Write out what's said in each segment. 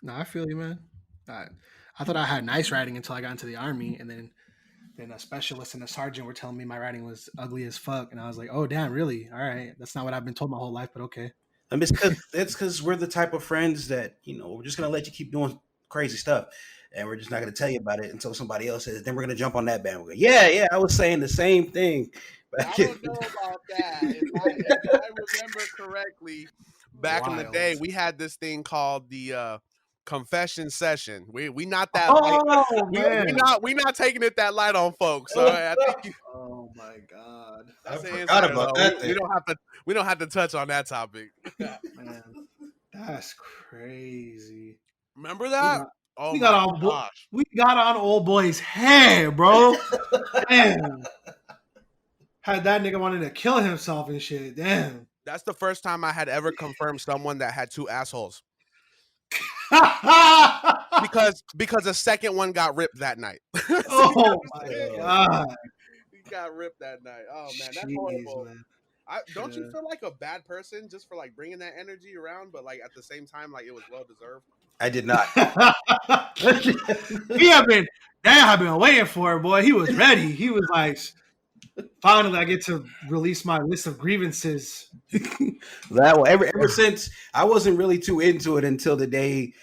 No, I feel you, man. I, I thought I had nice writing until I got into the army, and then a specialist and a sergeant were telling me my writing was ugly as fuck, and I was like, oh damn, really? All right, that's not what I've been told my whole life, but okay. I mean, it's because we're the type of friends that we're just gonna let you keep doing crazy stuff, and we're just not gonna tell you about it until somebody else says. Then we're gonna jump on that bandwagon. Yeah, yeah, I was saying the same thing. I Back in, don't know about that. If I remember correctly, back in the day, Wild. we had this thing called the confession session. We not that light. Oh man. We not taking it that light on folks. So I think Oh my god. I that's the forgot insider about though. that We thing. don't have to touch on that topic. Man, that's crazy. Remember We that? got Oh we got my on gosh. we got on old boy's head, bro. Damn. Had that nigga wanting to kill himself and shit. Damn. That's the first time I had ever confirmed someone that had two assholes. Because a second one got ripped that night. So Oh my Oh, god. he got ripped that night. Oh man, that's Jeez, horrible. man. Don't you Yeah. feel like a bad person just for like bringing that energy around, but like at the same time, like it was well deserved? I did not. he had been damn have been waiting for it, boy. He was ready. He was like, finally I get to release my list of grievances. That well, ever since I wasn't really too into it until the day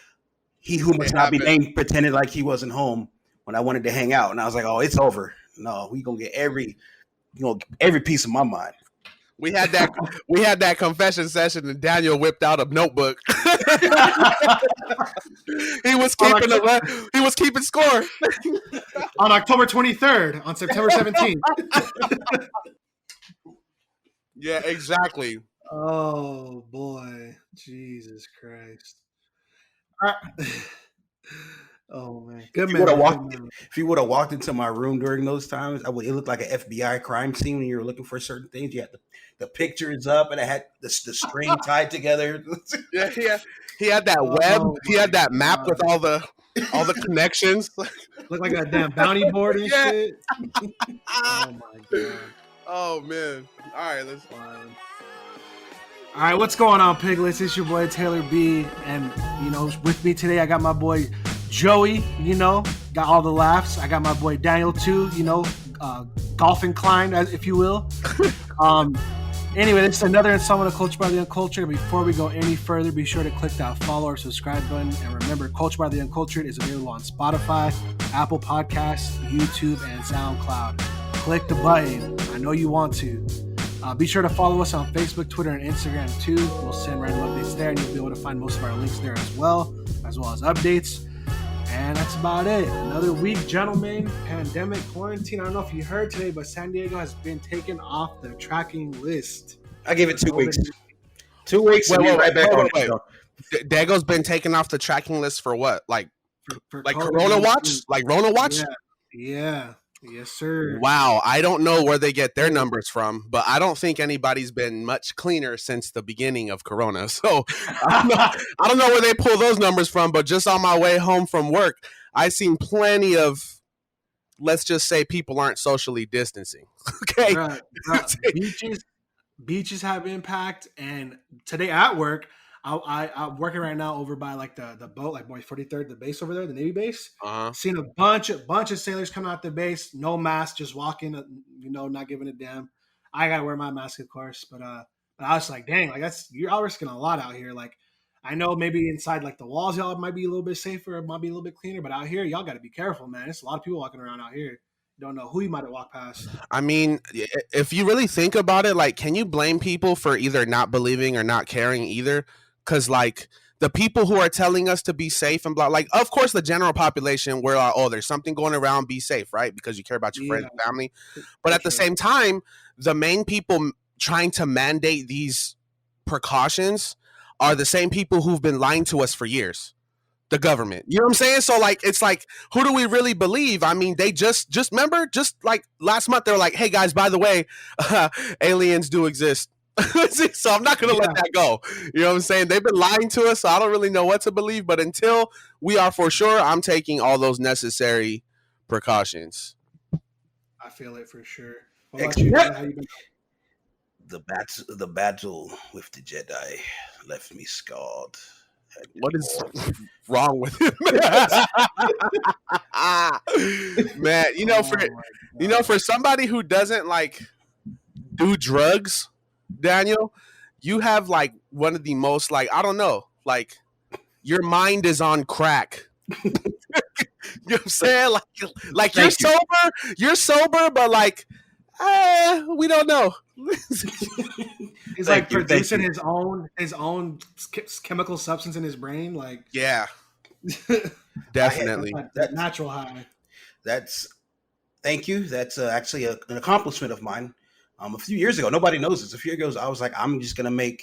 he who It must not be happened. named pretended like he wasn't home when I wanted to hang out, and I was like, "Oh, it's over. No, we gonna get every piece of my mind." We had that we had that confession session, and Daniel whipped out a notebook. on, Oct- He was keeping score. on October 23rd, on September 17th. Yeah, exactly. Oh boy. Jesus Christ. Uh, oh man. Good If you would have memory. Good walked, memory. if you would have walked into my room during those times, it looked like an FBI crime scene when you were looking for certain things. You had the pictures up, and it had the string tied together. Yeah, he had that web. Oh He had my that map with god. all the connections. Look like a damn bounty board and Yeah. shit. Oh my god. Oh man. All right, let's. Wild. All right, what's going on, Piglets? It's your boy Taylor B, and with me today I got my boy Joey. Got all the laughs. I got my boy Daniel too. Golf inclined, if you will. Anyway, this is another installment of Culture by the Uncultured. Before we go any further, be sure to click that follow or subscribe button. And remember, Culture by the Uncultured is available on Spotify, Apple Podcasts, YouTube, and SoundCloud. Click the button. I know you want to. Be sure to follow us on Facebook, Twitter, and Instagram too. We'll send random updates there, and you'll be able to find most of our links there as well as updates. And that's about it. Another week, gentlemen. Pandemic, quarantine. I don't know if you heard today, but San Diego has been taken off the tracking list. I give it 2 weeks. 2 weeks, Wait, and wait, we're right back wait, on wait, it. wait. Dago's been taken off the tracking list for what? Like For Corona Watch? Like Rona Watch? Yeah. Yes, sir. Wow, I don't know where they get their numbers from, but I don't think anybody's been much cleaner since the beginning of Corona. So I don't know where they pull those numbers from, but just on my way home from work, I seen plenty of, let's just say, people aren't socially distancing. Okay. Right. Beaches have impact, and today at work, I'm working right now over by like the boat, like boy 43rd, the base over there, the Navy base. Uh-huh. Seen a bunch of sailors coming out the base, no mask, just walking, not giving a damn. I gotta wear my mask, of course, but I was like, dang, like you're all risking a lot out here. Like, I know maybe inside like the walls, y'all might be a little bit safer, it might be a little bit cleaner, but out here, y'all got to be careful, man. There's a lot of people walking around out here. You don't know who you might have walked past. I mean, if you really think about it, like, can you blame people for either not believing or not caring either? Because, like, the people who are telling us to be safe and blah, like, of course, the general population, we're like, oh, there's something going around, be safe, right? Because you care about your friends and family. But at the same time, the main people trying to mandate these precautions are the same people who've been lying to us for years. The government. You know what I'm saying? So like, it's like, who do we really believe? I mean, they just remember, just like last month, they were like, hey guys, by the way, aliens do exist. So I'm not going to let that go. You know what I'm saying? They've been lying to us, so I don't really know what to believe. But until we are for sure, I'm taking all those necessary precautions. I feel it for sure. What about you? How you been? The battle with the Jedi left me scarred What is wrong with him? Man, for somebody who doesn't like do drugs, Daniel, you have like one of the most like I don't know, like your mind is on crack. You know what I'm saying? Like you're sober, but like we don't know. He's like producing his own chemical substance in his brain. Like, yeah, definitely that natural high. Thank you. That's actually an accomplishment of mine. A few years ago, nobody knows this. A few years ago, I was like, I'm just gonna make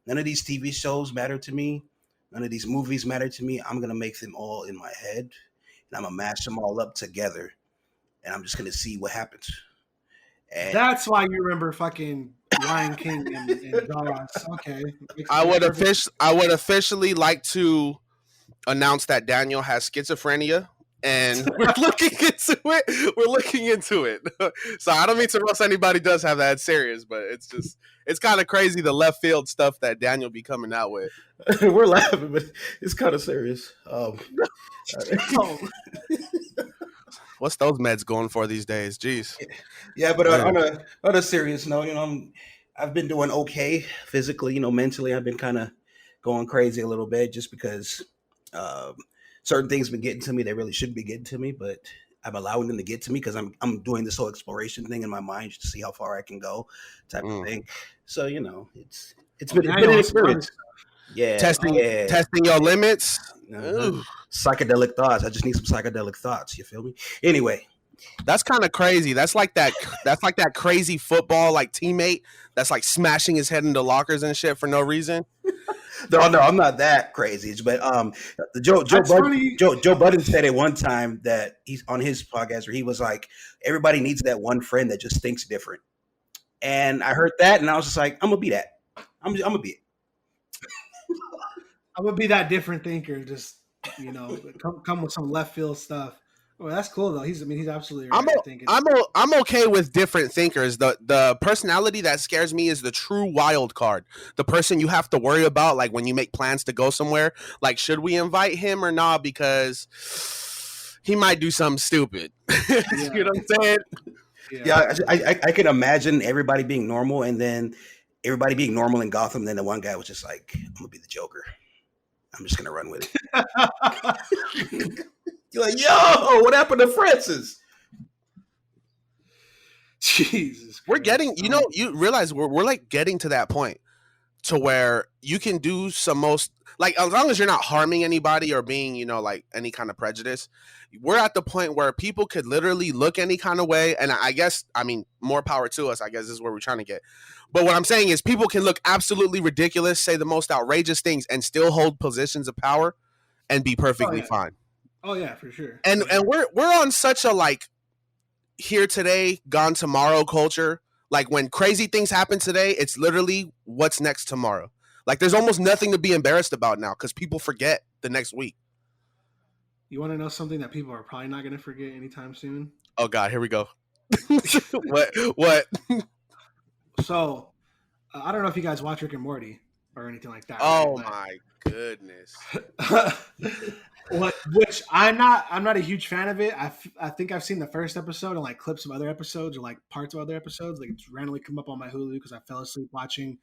none of these TV shows matter to me. None of these movies matter to me. I'm gonna make them all in my head, and I'm gonna mash them all up together, and I'm just gonna see what happens. And that's why you remember fucking Lion King and Jaws. Okay. I would officially like to announce that Daniel has schizophrenia. And we're looking into it. So I don't mean to roast anybody does have that serious, but it's kind of crazy the left field stuff that Daniel be coming out with. We're laughing, but it's kind of serious. What's those meds going for these days? Jeez. Yeah, but on a serious note, I've been doing okay physically. Mentally, I've been kind of going crazy a little bit just because. Certain things been getting to me that really shouldn't be getting to me, but I'm allowing them to get to me because I'm doing this whole exploration thing in my mind just to see how far I can go, type of thing. So it's been an experience. Yeah, testing your limits. Psychedelic thoughts. I just need some psychedelic thoughts. You feel me? Anyway, that's kind of crazy. That's like that crazy football like teammate that's like smashing his head into lockers and shit for no reason. No, I'm not that crazy. But Joe Budden said it one time that he's on his podcast where he was like, everybody needs that one friend that just thinks different. And I heard that, and I was just like, I'm gonna be that. I'm gonna be it. I'm gonna be that different thinker. Just come with some left field stuff. Well, that's cool though. He's absolutely right. I'm okay with different thinkers. The personality that scares me is the true wild card. The person you have to worry about, like when you make plans to go somewhere. Like, should we invite him or not? Because he might do something stupid. Yeah. You know what I'm saying? Yeah, I can imagine everybody being normal, and then everybody being normal in Gotham. And then the one guy was just like, "I'm gonna be the Joker. I'm just gonna run with it." You're like, yo, what happened to Francis? Jesus, we're getting, you realize we're like getting to that point to where you can do some most, like, as long as you're not harming anybody or being, like any kind of prejudice, we're at the point where people could literally look any kind of way. And I guess, more power to us, I guess is where we're trying to get. But what I'm saying is people can look absolutely ridiculous, say the most outrageous things and still hold positions of power and be perfectly fine. Oh yeah, for sure. And we're on such a like here today, gone tomorrow culture. Like when crazy things happen today, it's literally what's next tomorrow. Like there's almost nothing to be embarrassed about now because people forget the next week. You want to know something that people are probably not going to forget anytime soon? Oh God, here we go. What? So, I don't know if you guys watch Rick and Morty or anything like that. Oh right? My goodness. Which I'm not a huge fan of it. I think I've seen the first episode and like clips of other episodes or like parts of other episodes. Like it's randomly come up on my Hulu because I fell asleep watching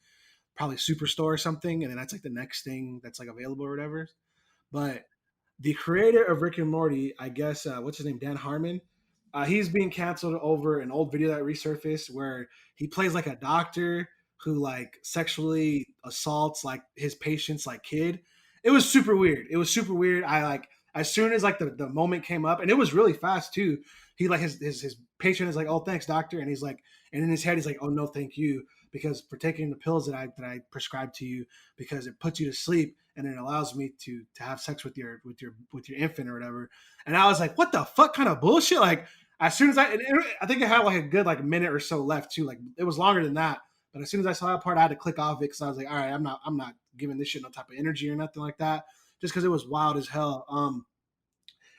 probably Superstore or something, and then that's like the next thing that's like available or whatever. But the creator of Rick and Morty, I guess, what's his name, Dan Harmon, he's being canceled over an old video that resurfaced where he plays like a doctor who like sexually assaults like his patient's like kid. It was super weird. I like as soon as like the moment came up, and it was really fast too. He like his patient is like, "Oh, thanks, doctor," and he's like, and in his head he's like, "Oh no, thank you, because for taking the pills that I prescribed to you because it puts you to sleep and it allows me to have sex with your infant or whatever." And I was like, "What the fuck kind of bullshit?" Like as soon as I think it had like a good like minute or so left too. Like it was longer than that. But as soon as I saw that part, I had to click off it because I was like, all right, I'm not giving this shit no type of energy or nothing like that, just because it was wild as hell.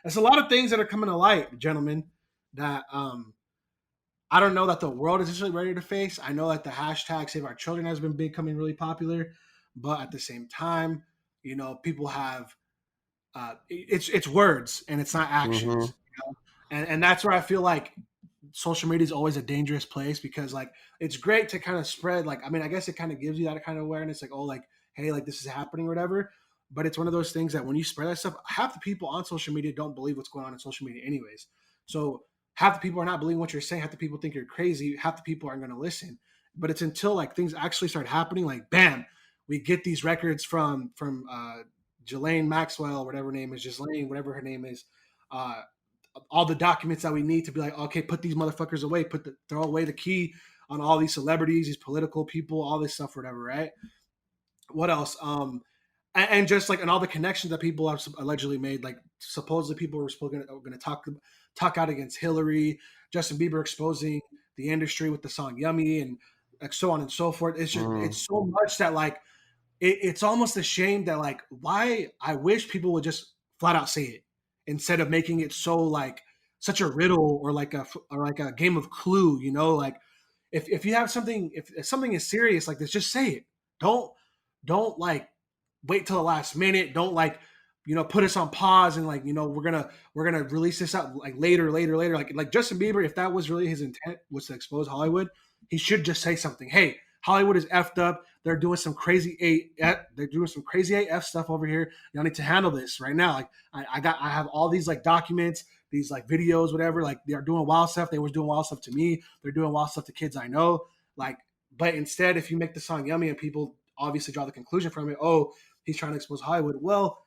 There's a lot of things that are coming to light, gentlemen, that I don't know that the world is actually ready to face. I know that the hashtag Save Our Children has been becoming really popular, but at the same time, You know, people have it's words and it's not actions. You know? And that's where I feel like social media is always a dangerous place because like it's great to kind of spread like I mean I guess it kind of gives you that kind of awareness like oh like hey like this is happening or whatever, but it's one of those things that when you spread that stuff, half the people on social media don't believe what's going on in social media anyways. So half the people are not believing what you're saying, half the people think you're crazy, half the people aren't going to listen. But it's until like things actually start happening, like bam, we get these records from Ghislaine Maxwell, whatever her name is, Ghislaine, whatever her name is, uh, all the documents that we need to be like, okay, put these motherfuckers away, throw away the key on all these celebrities, these political people, all this stuff, whatever, right? What else? And just like and all the connections that people have allegedly made, like supposedly people were going to talk out against Hillary, Justin Bieber exposing the industry with the song "Yummy" and like so on and so forth. It's just it's so much that like it's almost a shame that like why I wish people would just flat out say it instead of making it so like such a riddle or like a game of Clue, you know, like if you have something if something is serious like this, just say it. Don't like wait till the last minute. Don't like you know put us on pause and like you know we're gonna release this out like later like Justin Bieber, if that was really his intent was to expose Hollywood, he should just say something. Hey, Hollywood is effed up. They're doing some crazy AF stuff over here. Y'all need to handle this right now. Like I have all these like documents, these like videos, whatever. Like they are doing wild stuff. They was doing wild stuff to me. They're doing wild stuff to kids I know. Like, but instead, if you make the song "Yummy" and people obviously draw the conclusion from it, oh, he's trying to expose Hollywood. Well,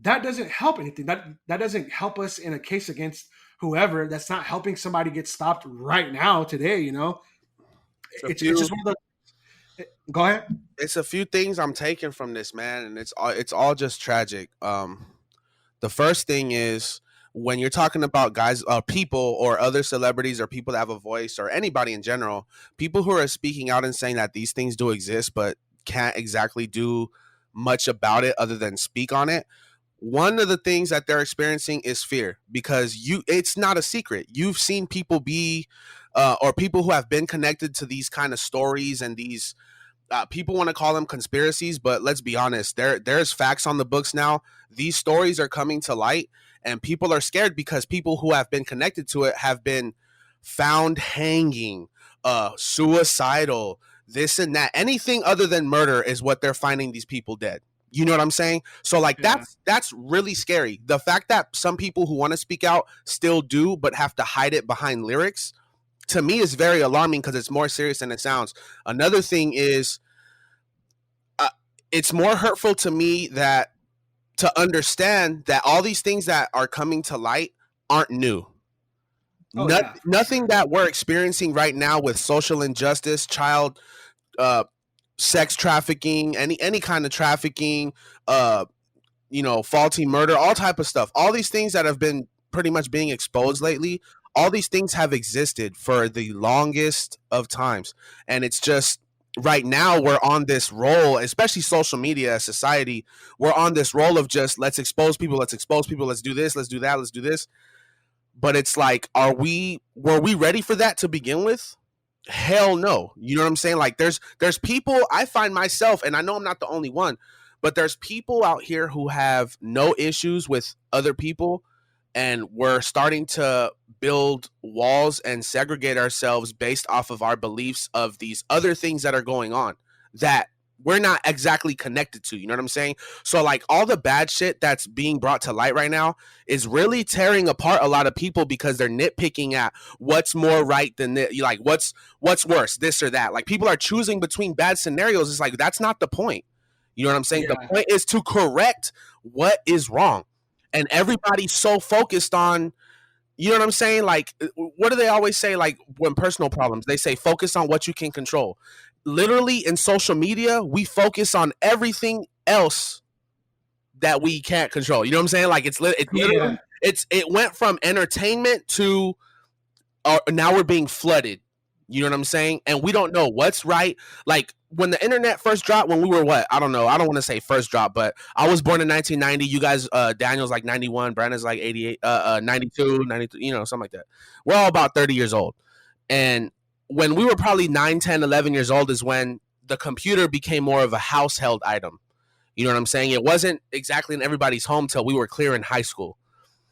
that doesn't help anything. That doesn't help us in a case against whoever. That's not helping somebody get stopped right now today. You know, it's just one of the. Go ahead. It's a few things I'm taking from this, man, and it's all just tragic. The first thing is when you're talking about guys, people or other celebrities or people that have a voice or anybody in general, people who are speaking out and saying that these things do exist but can't exactly do much about it other than speak on it. One of the things that they're experiencing is fear because it's not a secret. You've seen people be or people who have been connected to these kind of stories and these people want to call them conspiracies, but let's be honest, there's facts on the books now. These stories are coming to light and people are scared because people who have been connected to it have been found hanging, suicidal, this and that. Anything other than murder is what they're finding these people dead. You know what I'm saying? So like that's really scary. The fact that some people who want to speak out still do but have to hide it behind lyrics, to me is very alarming because it's more serious than it sounds. Another thing is it's more hurtful to me that to understand that all these things that are coming to light aren't new. Nothing that we're experiencing right now with social injustice, child sex trafficking, any kind of trafficking, faulty murder, all type of stuff. All these things that have been pretty much being exposed lately, all these things have existed for the longest of times. And it's just right now we're on this roll, especially social media as society, we're on this roll of just let's expose people, let's do this, let's do that, let's do this. But it's like, were we ready for that to begin with? Hell no. You know what I'm saying? Like there's people, I find myself, and I know I'm not the only one, but there's people out here who have no issues with other people, and we're starting to build walls and segregate ourselves based off of our beliefs of these other things that are going on that we're not exactly connected to. You know what I'm saying? So like all the bad shit that's being brought to light right now is really tearing apart a lot of people because they're nitpicking at what's more right than this, like what's worse, this or that. Like people are choosing between bad scenarios. It's like, that's not the point. You know what I'm saying? Yeah. The point is to correct what is wrong. And everybody's so focused on, you know what I'm saying? Like, what do they always say? Like when personal problems, they say, focus on what you can control. Literally in social media, we focus on everything else that we can't control. You know what I'm saying? Like it's literally, it went from entertainment to now we're being flooded. You know what I'm saying? And we don't know what's right. Like when the internet first dropped, when we were what? I don't know. I don't want to say first drop, but I was born in 1990. You guys, Daniel's like 91. Brandon's like 88, 92, 92, you know, something like that. We're all about 30 years old. And when we were probably 9, 10, 11 years old is when the computer became more of a household item. You know what I'm saying? It wasn't exactly in everybody's home till we were clear in high school.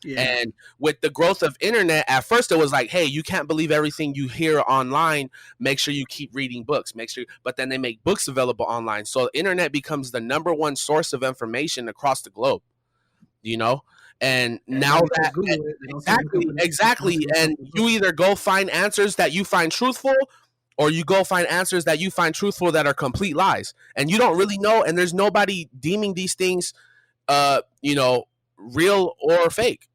Yeah. And with the growth of internet, at first it was like, hey, you can't believe everything you hear online. Make sure you keep reading books. But then they make books available online. So the internet becomes the number one source of information across the globe, you know? And now that exactly. And you either go find answers that you find truthful, or you go find answers that you find truthful that are complete lies. And you don't really know. And there's nobody deeming these things, real or fake.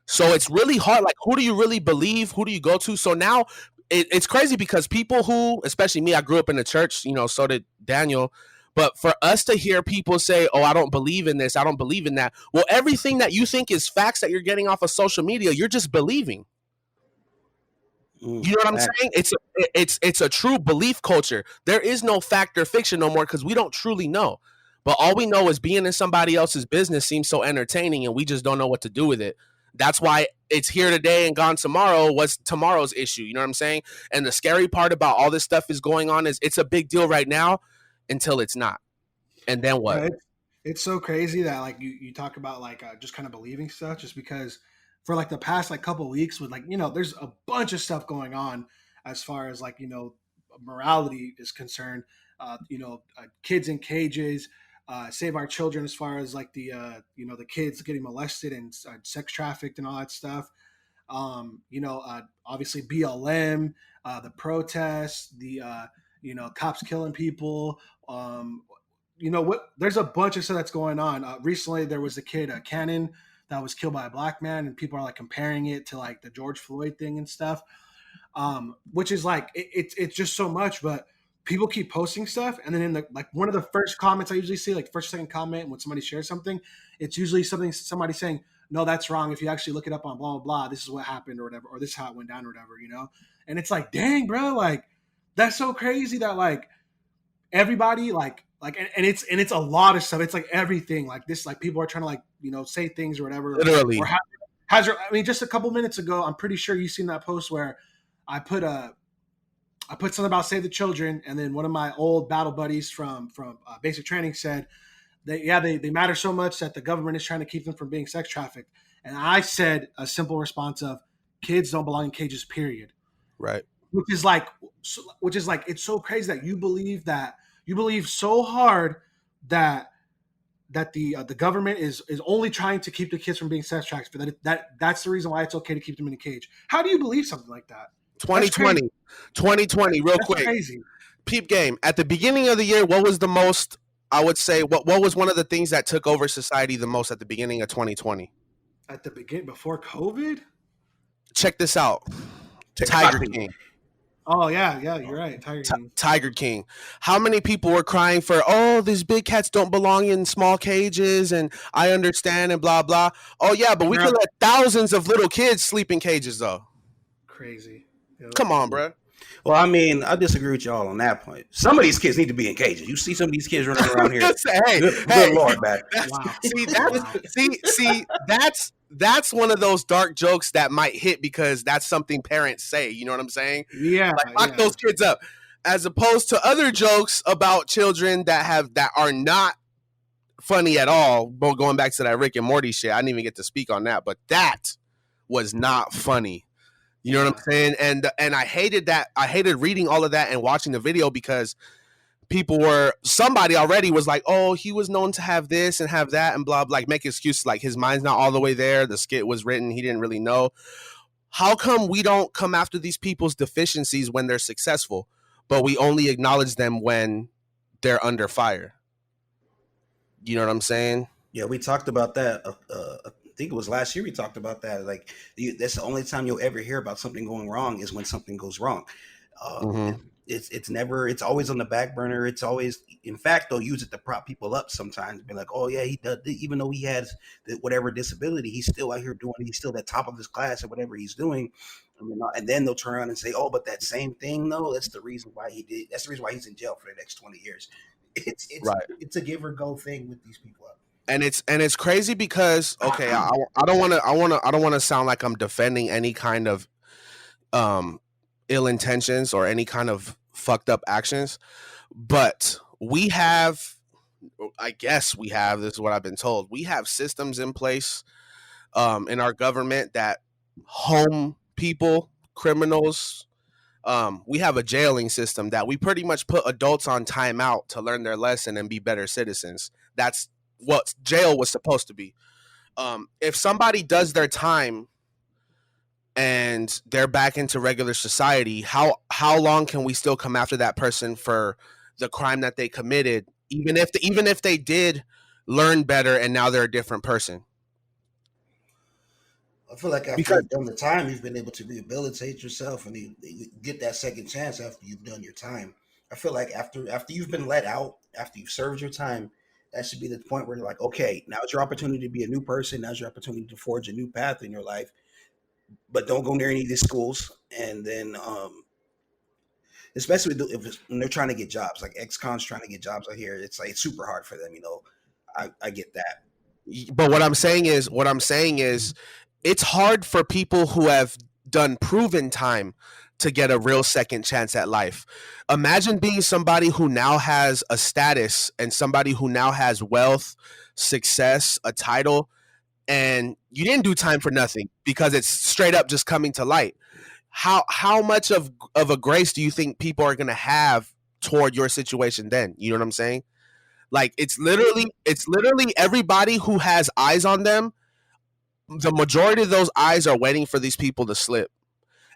So it's really hard. Like, who do you really believe? Who do you go to? So now it's crazy because people who, especially me, I grew up in the church, so did Daniel. But for us to hear people say, oh, I don't believe in this, I don't believe in that. Well, everything that you think is facts that you're getting off of social media, you're just believing. You know what I'm saying? It's a true belief culture. There is no fact or fiction no more because we don't truly know. But all we know is being in somebody else's business seems so entertaining and we just don't know what to do with it. That's why it's here today and gone tomorrow. What's tomorrow's issue? You know what I'm saying? And the scary part about all this stuff is going on is it's a big deal right now until it's not. And then what? Yeah, it's so crazy that like you talk about like just kind of believing stuff just because for like the past like couple of weeks with like, there's a bunch of stuff going on as far as like, morality is concerned, kids in cages, save our children as far as like the kids getting molested and sex trafficked and all that stuff. Obviously BLM, the protests, the cops killing people. There's a bunch of stuff that's going on. Recently there was a kid, Cannon, that was killed by a black man, and people are like comparing it to like the George Floyd thing and stuff. Which is like it's just so much, but people keep posting stuff, and then in the like one of the first comments I usually see, like first second comment when somebody shares something, it's usually somebody saying, no, that's wrong. If you actually look it up on blah blah blah, this is what happened or whatever, or this is how it went down or whatever, And it's like, dang, bro, like that's so crazy that like everybody like and it's a lot of stuff. It's like everything like this, like people are trying to like say things or whatever. Literally. Or just a couple minutes ago, I'm pretty sure you've seen that post where I put something about Save the Children, and then one of my old battle buddies from basic training said that they matter so much that the government is trying to keep them from being sex trafficked. And I said a simple response of, kids don't belong in cages, period. Right. Which is like it's so crazy that you believe so hard that the government is only trying to keep the kids from being sex trafficked. That's the reason why it's okay to keep them in a cage. How do you believe something like that? 2020, real quick. Crazy. Peep game. At the beginning of the year, what was the most, I would say, what was one of the things that took over society the most at the beginning of 2020? At the beginning, before COVID? Check this out. Tiger King. Oh, yeah, you're right. Tiger King. How many people were crying for, oh, these big cats don't belong in small cages, and I understand, and blah, blah. Oh, yeah, but we could let thousands of little kids sleep in cages, though. Crazy. Come on, bro. Well, I mean, I disagree with y'all on that point. Some of these kids need to be in cages. You see some of these kids running around here. Good Lord, man. Wow. That's one of those dark jokes that might hit because that's something parents say. You know what I'm saying? Yeah. Like, lock those kids up. As opposed to other jokes about children that are not funny at all. But going back to that Rick and Morty shit, I didn't even get to speak on that, but that was not funny. You know what I'm saying? And I hated that. I hated reading all of that and watching the video because somebody already was like, oh, he was known to have this and have that and blah, like make excuses like his mind's not all the way there. The skit was written. He didn't really know. How come we don't come after these people's deficiencies when they're successful, but we only acknowledge them when they're under fire? You know what I'm saying? Yeah, we talked about that. I think it was last year we talked about that. Like, that's the only time you'll ever hear about something going wrong is when something goes wrong. It's always on the back burner. It's always, in fact, they'll use it to prop people up sometimes. Be like, oh yeah, he does. Even though he has whatever disability, he's still out here doing. He's still at the top of his class or whatever he's doing. And then they'll turn around and say, oh, but that same thing, though, that's the reason why he did. That's the reason why he's in jail for the next 20 years. It's a give or go thing with these people. And it's crazy because okay, I don't want to sound like I'm defending any kind of ill intentions or any kind of fucked up actions, but we have I guess we have, this is what I've been told, we have systems in place in our government that home people, criminals. We have a jailing system that we pretty much put adults on timeout to learn their lesson and be better citizens. That's what jail was supposed to be. If somebody does their time and they're back into regular society, how long can we still come after that person for the crime that they committed, even if they did learn better and now they're a different person? I feel like after Because you've done the time, you've been able to rehabilitate yourself, and you get that second chance after you've done your time. I feel like after you've been let out, after you've served your time, that should be the point where you're like, okay, now it's your opportunity to be a new person. Now's your opportunity to forge a new path in your life. But don't go near any of these schools. And then, especially when they're trying to get jobs, like ex-cons trying to get jobs out here, it's like it's super hard for them. I get that. but what I'm saying is it's hard for people who have done proven time to get a real second chance at life. Imagine being somebody who now has a status and somebody who now has wealth, success, a title, and you didn't do time for nothing because it's straight up just coming to light. How much of a grace do you think people are going to have toward your situation then? You know what I'm saying? Like it's literally everybody who has eyes on them. The majority of those eyes are waiting for these people to slip.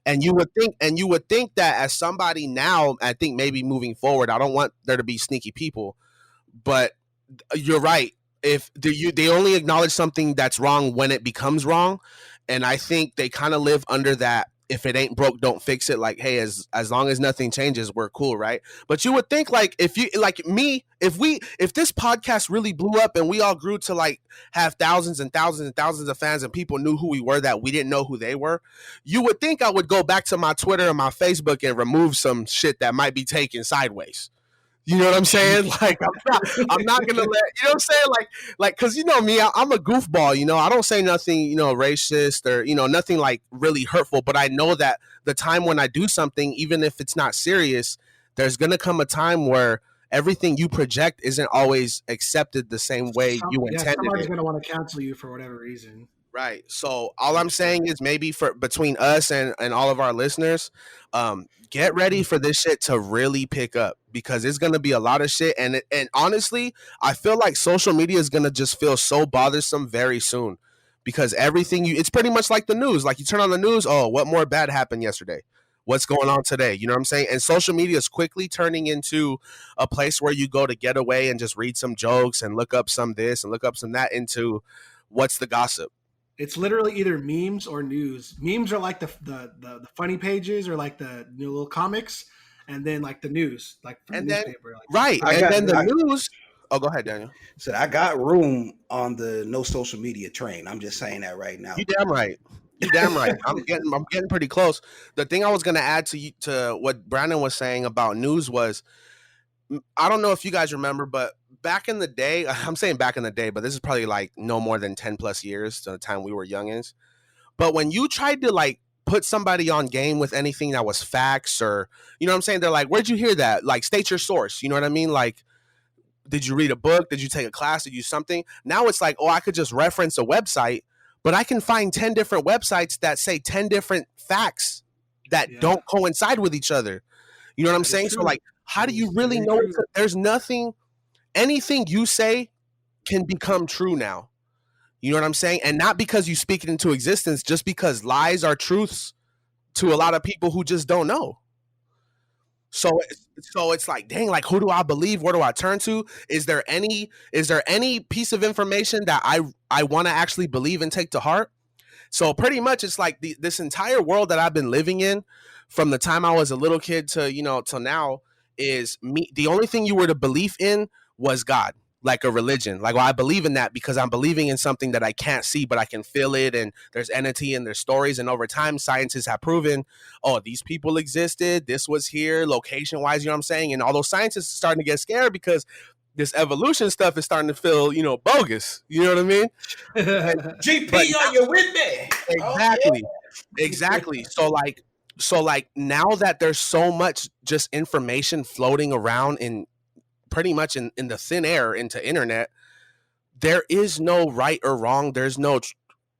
And you would think that as somebody now, I think maybe moving forward, I don't want there to be sneaky people, but you're right. If they only acknowledge something that's wrong when it becomes wrong, and I think they kind of live under that. If it ain't broke, don't fix it. Like, hey, as long as nothing changes, we're cool, right? But you would think, like, if you like me, if this podcast really blew up and we all grew to like have thousands and thousands and thousands of fans and people knew who we were that we didn't know who they were, you would think I would go back to my Twitter and my Facebook and remove some shit that might be taken sideways. You know what I'm saying? Like I'm not gonna let you know what I'm saying. Like, cause you know me, I'm a goofball. You know, I don't say nothing, racist or nothing like really hurtful. But I know that the time when I do something, even if it's not serious, there's gonna come a time where everything you project isn't always accepted the same way you intended somebody's it. going to want to cancel you for whatever reason. Right. So all I'm saying is maybe for between us and all of our listeners, get ready for this shit to really pick up because it's gonna be a lot of shit. And honestly, I feel like social media is gonna just feel so bothersome very soon because it's pretty much like the news. Like you turn on the news, oh, what more bad happened yesterday? What's going on today? You know what I'm saying? And social media is quickly turning into a place where you go to get away and just read some jokes and look up some this and look up some that into what's the gossip. It's literally either memes or news. Memes are like the funny pages or like the new little comics, and then like the news, like from And the then newspaper. Like, right, I and got then the I news. Oh, go ahead, Daniel. said I got room on the no social media train. I'm just saying that right now. You damn right. You damn right. I'm getting pretty close. The thing I was gonna add to what Brandon was saying about news was I don't know if you guys remember, but back in the day, I'm saying back in the day, but this is probably like no more than 10 plus years to the time we were youngins. But when you tried to like put somebody on game with anything that was facts or, you know what I'm saying? They're like, where'd you hear that? Like, state your source. You know what I mean? Like, did you read a book? Did you take a class? Did you something? Now it's like, oh, I could just reference a website, but I can find 10 different websites that say 10 different facts that don't coincide with each other. You know what I'm saying? So like, how do you really know? There's nothing, anything you say can become true now. You know what I'm saying? And not because you speak it into existence, just because lies are truths to a lot of people who just don't know. So it's like, dang, like who do I believe? Where do I turn to? Is there any piece of information that I want to actually believe and take to heart? So pretty much it's like this entire world that I've been living in from the time I was a little kid to, till now is me. The only thing you were to believe in was God, like a religion. Like, well, I believe in that because I'm believing in something that I can't see, but I can feel it. And there's entity and there's stories. And over time, scientists have proven, oh, these people existed. This was here location wise. You know what I'm saying? And all those scientists are starting to get scared because this evolution stuff is starting to feel, bogus. You know what I mean? GP, are you with me? Exactly. Exactly. So like now that there's so much just information floating around in pretty much in the thin air into internet. There is no right or wrong. There's no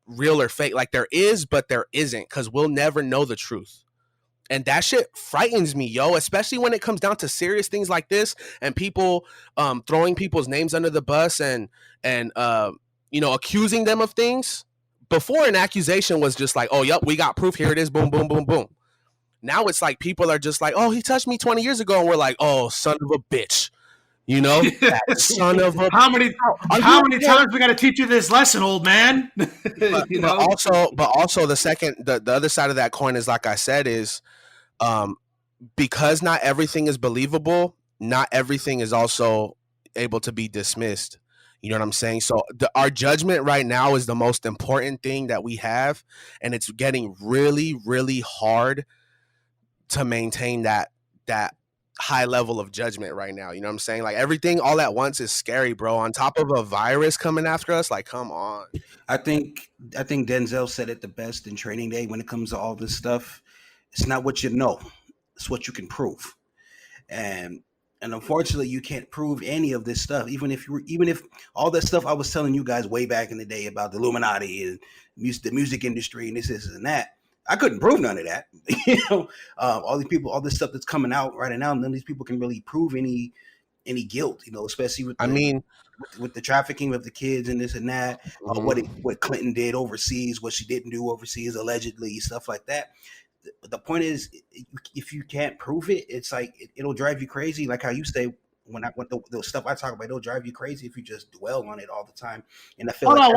real or fake. Like there is, but there isn't, because we'll never know the truth. And that shit frightens me, yo, especially when it comes down to serious things like this and people throwing people's names under the bus and accusing them of things. Before, an accusation was just like, oh, yep, we got proof. Here it is. Boom, boom, boom, boom. Now it's like people are just like, oh, he touched me 20 years ago. And we're like, oh, son of a bitch. That son of a. How many times we got to teach you this lesson, old man? But also the other side of that coin is, like I said, is because not everything is believable, not everything is also able to be dismissed. You know what I'm saying? So our judgment right now is the most important thing that we have, and it's getting really, really hard to maintain that high level of judgment right now. You know what I'm saying? Like everything all at once is scary, bro. On top of a virus coming after us, like, come on. I think Denzel said it the best in Training Day when it comes to all this stuff. It's not what you know, it's what you can prove. And unfortunately, you can't prove any of this stuff. Even if all that stuff I was telling you guys way back in the day about the Illuminati and the music industry and this and that, I couldn't prove none of that. All these people, all this stuff that's coming out right now, none of these people can really prove any guilt. Especially with with the trafficking of the kids and this and that, what Clinton did overseas, what she didn't do overseas, allegedly, stuff like that. The point is, if you can't prove it, it's like it'll drive you crazy. Like how you say, when the stuff I talk about, it'll drive you crazy if you just dwell on it all the time. And I feel Hold on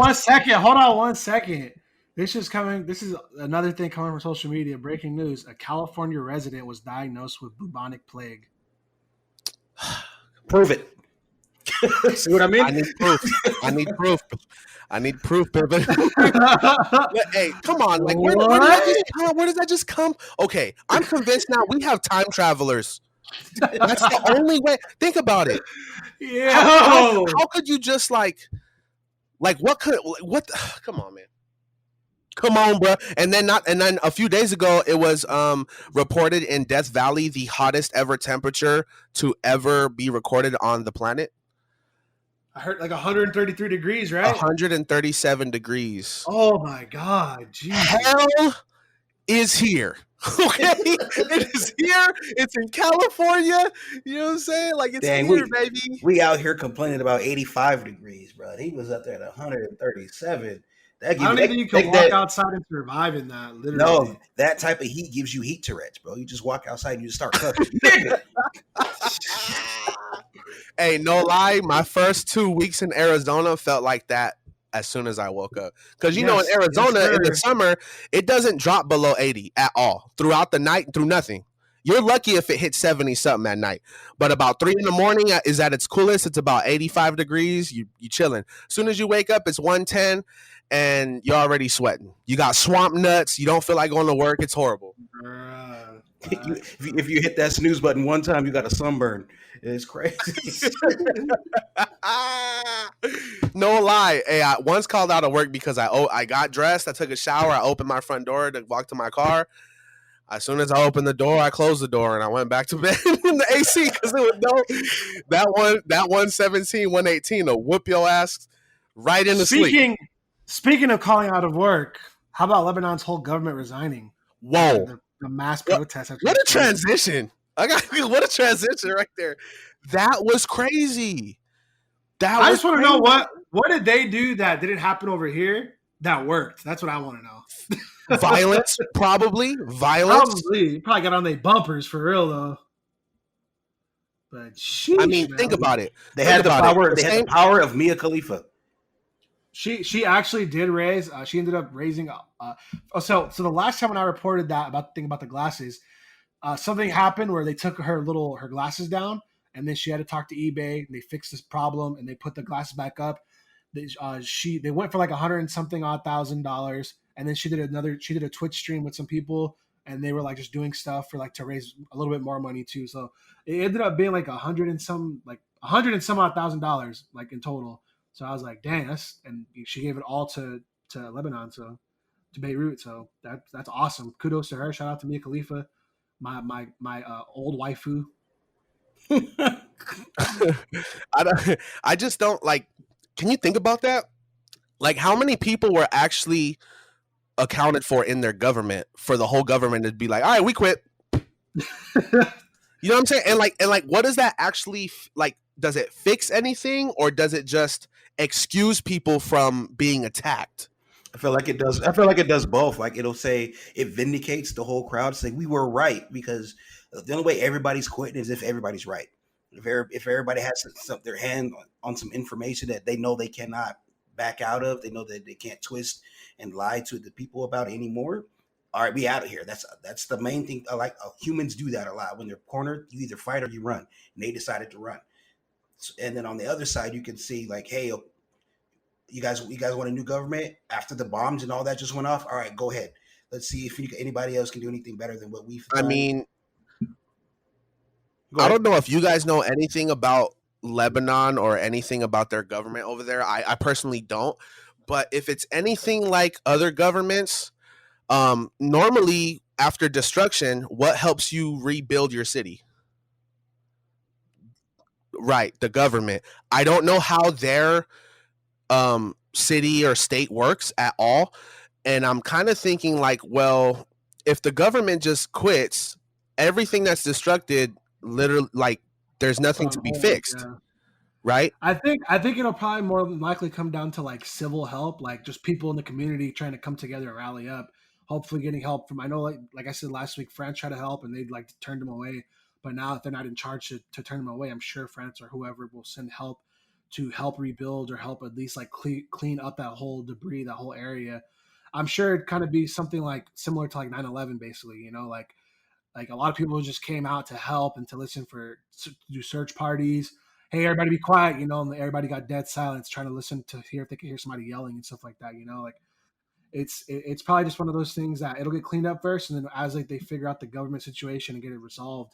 one second. This is another thing coming from social media. Breaking news: a California resident was diagnosed with bubonic plague. Prove it. See what I mean? I need proof. But hey, come on! Like, where does that just come? Okay, I'm convinced now. We have time travelers. That's the only way. Think about it. Yeah. How could you just like what? Come on, man. Come on, bro. And then a few days ago, it was reported in Death Valley, the hottest ever temperature to ever be recorded on the planet. I heard like 133 degrees, right? 137 degrees. Oh my God. Geez. Hell is here. Okay? It is here. It's in California. You know what I'm saying? Like, it's here, baby. We out here complaining about 85 degrees, bro. He was up there at 137. I don't think you can walk outside and survive in that, literally. No, that type of heat gives you heat Tourette's, bro. You just walk outside and you just start cooking. Hey, no lie, my first 2 weeks in Arizona felt like that as soon as I woke up. Because, in Arizona, in the summer, it doesn't drop below 80 at all. Throughout the night, through nothing. You're lucky if it hits 70-something at night. But about 3 in the morning is at its coolest. It's about 85 degrees. You chilling. As soon as you wake up, it's 110, and you're already sweating. You got swamp nuts. You don't feel like going to work. It's horrible. If you hit that snooze button one time, you got a sunburn. It's crazy. No lie. Hey, I once called out of work because I got dressed. I took a shower. I opened my front door to walk to my car. As soon as I opened the door, I closed the door and I went back to bed in the AC because it was that 117, 118 will whoop your ass right into sleep. Speaking of calling out of work, how about Lebanon's whole government resigning? Whoa. The mass protests. What a transition. What a transition right there. That was crazy. I just want to know what did they do that didn't happen over here that worked? That's what I want to know. Violence, probably. Probably. You probably got on their bumpers for real though. But sheesh, think about it. They had the power. They had the power of Mia Khalifa. She actually did raise. She ended up raising. So the last time when I reported that about the thing about the glasses, something happened where they took her glasses down, and then she had to talk to eBay, and they fixed this problem, and they put the glasses back up. They went for like $100 and something odd $1,000, and then she did a Twitch stream with some people, and they were like just doing stuff for like to raise a little bit more money too. So it ended up being like $100 and some odd $1,000 like in total. So I was like, dang, and she gave it all to Lebanon, so to Beirut. So that's awesome. Kudos to her. Shout out to Mia Khalifa, my old waifu. I just don't like. Can you think about that? Like, how many people were actually accounted for in their government for the whole government to be like, all right, we quit. You know what I'm saying? And what does that actually like? Does it fix anything, or does it just excuse people from being attacked? I feel like it does. I feel like it does both. Like it'll say it vindicates the whole crowd, say we were right, because the only way everybody's quitting is if everybody's right. If everybody has their hand on some information that they know they cannot back out of, they know that they can't twist and lie to the people about anymore. All right, we out of here. That's the main thing. I like humans do that a lot. When they're cornered, you either fight or you run. And they decided to run. And then on the other side, you can see like, hey, you guys want a new government after the bombs and all that just went off. All right, go ahead. Let's see if anybody else can do anything better than what we've done. I mean, I don't know if you guys know anything about Lebanon or anything about their government over there. I personally don't. But if it's anything like other governments, normally after destruction, what helps you rebuild your city? Right, the government. I don't know how their city or state works at all. And I'm kind of thinking like, well, if the government just quits, everything that's destructed, literally, like, there's nothing to be fixed. Yeah. Right? I think it'll probably more likely come down to like civil help, like just people in the community trying to come together and rally up. Hopefully, getting help from. I know, like I said last week, France tried to help and they'd like turned them away. But now, if they're not in charge to turn them away, I'm sure France or whoever will send help to help rebuild or help at least like clean up that whole debris, that whole area. I'm sure it'd kind of be something like similar to like 9/11, basically. You know, like a lot of people just came out to help and to listen to do search parties. Hey, everybody be quiet, you know, and everybody got dead silence trying to listen to hear if they could hear somebody yelling and stuff like that, you know, like it's probably just one of those things that it'll get cleaned up first, and then as like they figure out the government situation and get it resolved,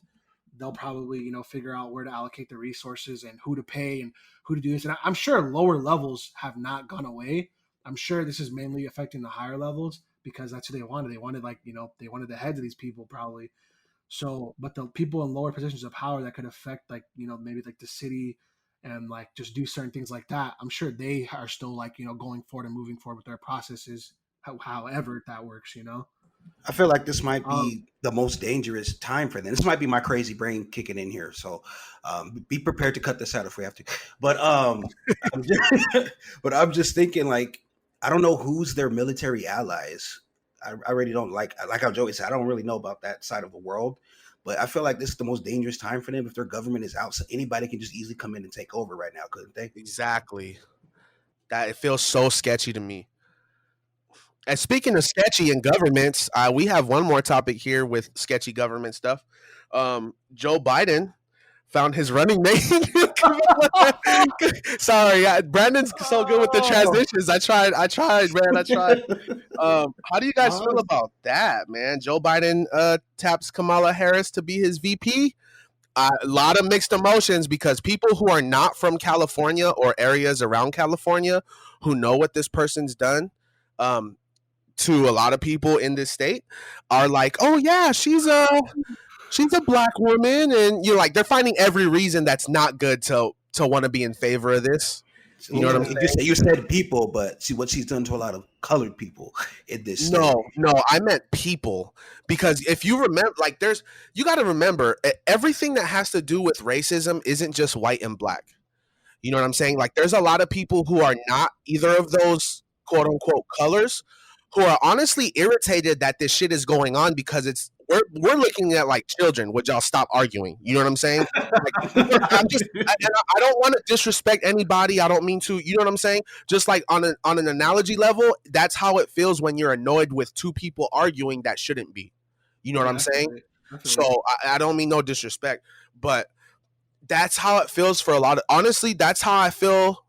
they'll probably, you know, figure out where to allocate the resources and who to pay and who to do this. And I'm sure lower levels have not gone away. I'm sure this is mainly affecting the higher levels because that's who they wanted. They wanted, like, you know, they wanted the heads of these people probably. So, but the people in lower positions of power that could affect, like, you know, maybe like the city and like just do certain things like that, I'm sure they are still, like, you know, going forward and moving forward with their processes, however that works, you know. I feel like this might be the most dangerous time for them. This might be my crazy brain kicking in here, so be prepared to cut this out if we have to. But I'm just thinking, like, I don't know who's their military allies. I really don't like how Joey said. I don't really know about that side of the world, but I feel like this is the most dangerous time for them. If their government is out, so anybody can just easily come in and take over right now, couldn't they? Exactly. That it feels so sketchy to me. And speaking of sketchy in governments, we have one more topic here with sketchy government stuff. Joe Biden found his running mate. Sorry, Brandon's so good with the transitions. I tried, man. I tried. How do you guys feel about that, man? Joe Biden taps Kamala Harris to be his VP. A lot of mixed emotions because people who are not from California or areas around California who know what this person's done to a lot of people in this state are like, oh yeah, she's a black woman, and you're like, they're finding every reason that's not good to want to be in favor of this. You know what I'm saying? You said people, but see what she's done to a lot of colored people in this state. No, I meant people. Because if you remember, like, you got to remember, everything that has to do with racism isn't just white and black. You know what I'm saying? Like, there's a lot of people who are not either of those quote unquote colors who are honestly irritated that this shit is going on because we're looking at like children. Would y'all stop arguing? You know what I'm saying? Like, I don't want to disrespect anybody. I don't mean to. You know what I'm saying? Just like on an analogy level, that's how it feels when you're annoyed with two people arguing that shouldn't be. You know what I'm saying? So I don't mean no disrespect, but that's how it feels for a lot of. Honestly, that's how I feel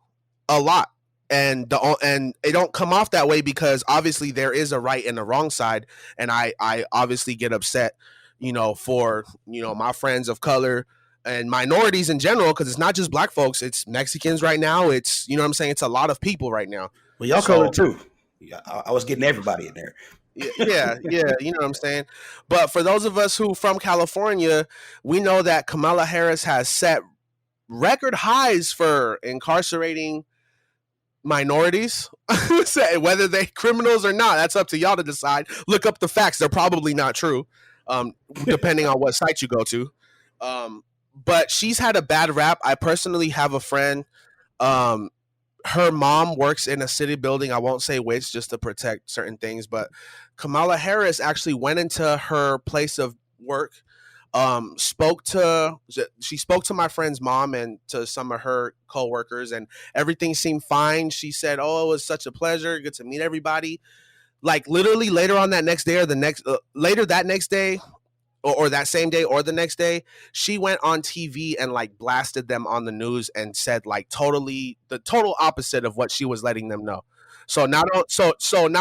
a lot. And it don't come off that way because obviously there is a right and a wrong side, and I obviously get upset, you know, for, you know, my friends of color and minorities in general, because it's not just black folks, it's Mexicans right now, it's, you know what I'm saying, it's a lot of people right now. Well, y'all color too. Yeah, I was getting everybody in there. Yeah, you know what I'm saying. But for those of us who from California, we know that Kamala Harris has set record highs for incarcerating minorities. Whether they criminals or not, that's up to y'all to decide. Look up the facts; they're probably not true, depending on what site you go to. But she's had a bad rap. I personally have a friend. Um, Her mom works in a city building. I won't say which, just to protect certain things. But Kamala Harris actually went into her place of work, she spoke to my friend's mom and to some of her coworkers, and everything seemed fine. She said, "Oh, it was such a pleasure, good to meet everybody." Like literally later on that next day, or the next later that next day, or that same day or the next day, she went on TV and like blasted them on the news and said like totally the total opposite of what she was letting them know. So not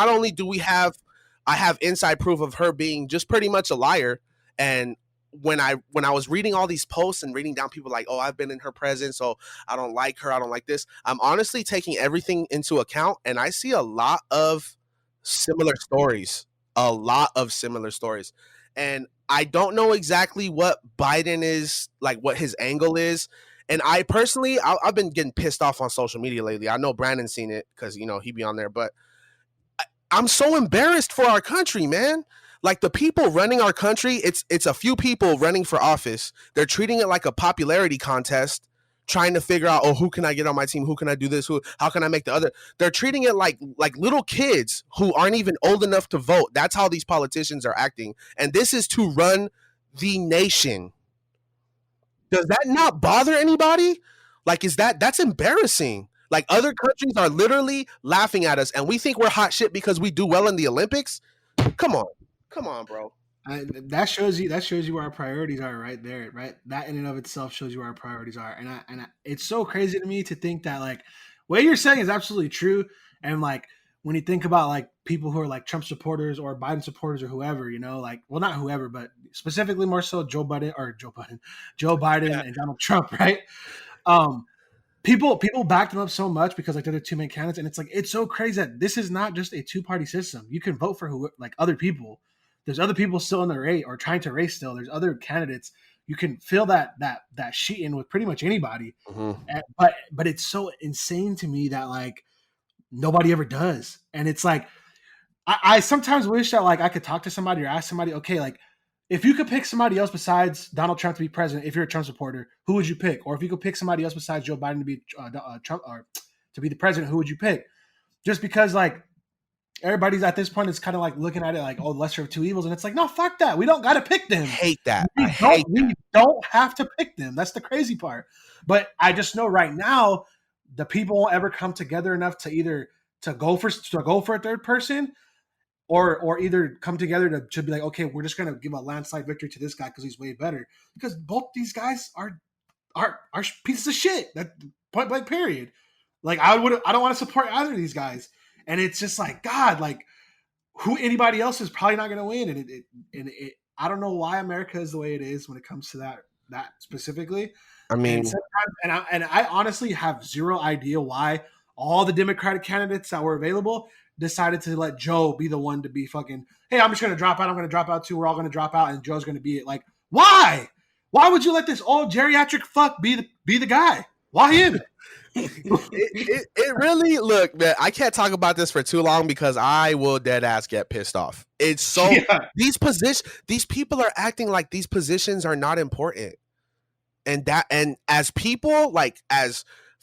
only do I have inside proof of her being just pretty much a liar. And when I was reading all these posts and reading down people like, "Oh, I've been in her presence, so I don't like her, I don't like this." I'm honestly taking everything into account, and I see a lot of similar stories. A lot of similar stories. And I don't know exactly what Biden is like, what his angle is. And I personally, I've been getting pissed off on social media lately. I know Brandon's seen it because he be on there, but I'm so embarrassed for our country, man. Like the people running our country, it's a few people running for office. They're treating it like a popularity contest, trying to figure out, oh, who can I get on my team? Who can I do this? How can I make the other? They're treating it like little kids who aren't even old enough to vote. That's how these politicians are acting. And this is to run the nation. Does that not bother anybody? Like, that's embarrassing. Like other countries are literally laughing at us, and we think we're hot shit because we do well in the Olympics. Come on, bro. That shows you where our priorities are right there, right? That in and of itself shows you where our priorities are, and it's so crazy to me to think that like what you're saying is absolutely true, and like when you think about like people who are like Trump supporters or Biden supporters or whoever, like well not whoever, but specifically more so Joe Biden Yeah. and Donald Trump, right? Um, people back them up so much because like they're the two main candidates, and it's so crazy that this is not just a two-party system. You can vote for who like other people. There's other people still in the race or trying to race still. There's other candidates. You can fill that sheet in with pretty much anybody. Mm-hmm. But it's so insane to me that like nobody ever does. And it's like I sometimes wish that like I could talk to somebody or ask somebody, okay, like if you could pick somebody else besides Donald Trump to be president, if you're a Trump supporter, who would you pick? Or if you could pick somebody else besides Joe Biden to be Trump or to be the president, who would you pick? Just because like everybody's at this point is kind of like looking at it like, oh, lesser of two evils, and it's like, no, fuck that. We don't got to pick them. I hate that. We don't have to pick them. That's the crazy part. But I just know right now the people won't ever come together enough to either to go for a third person, or either come together to be like, okay, we're just gonna give a landslide victory to this guy because he's way better. Because both these guys are pieces of shit. That point blank period. Like I don't want to support either of these guys. And it's just like, God, like who anybody else is probably not going to win. And I don't know why America is the way it is when it comes to that specifically. I mean, and I honestly have zero idea why all the Democratic candidates that were available decided to let Joe be the one to be fucking, hey, I'm just going to drop out. I'm going to drop out too. We're all going to drop out. And Joe's going to be it. Like, why? Why would you let this old geriatric fuck be the guy? Why him? it really, look, man, I can't talk about this for too long because I will dead ass get pissed off. It's so these people are acting like these positions are not important, and as people, like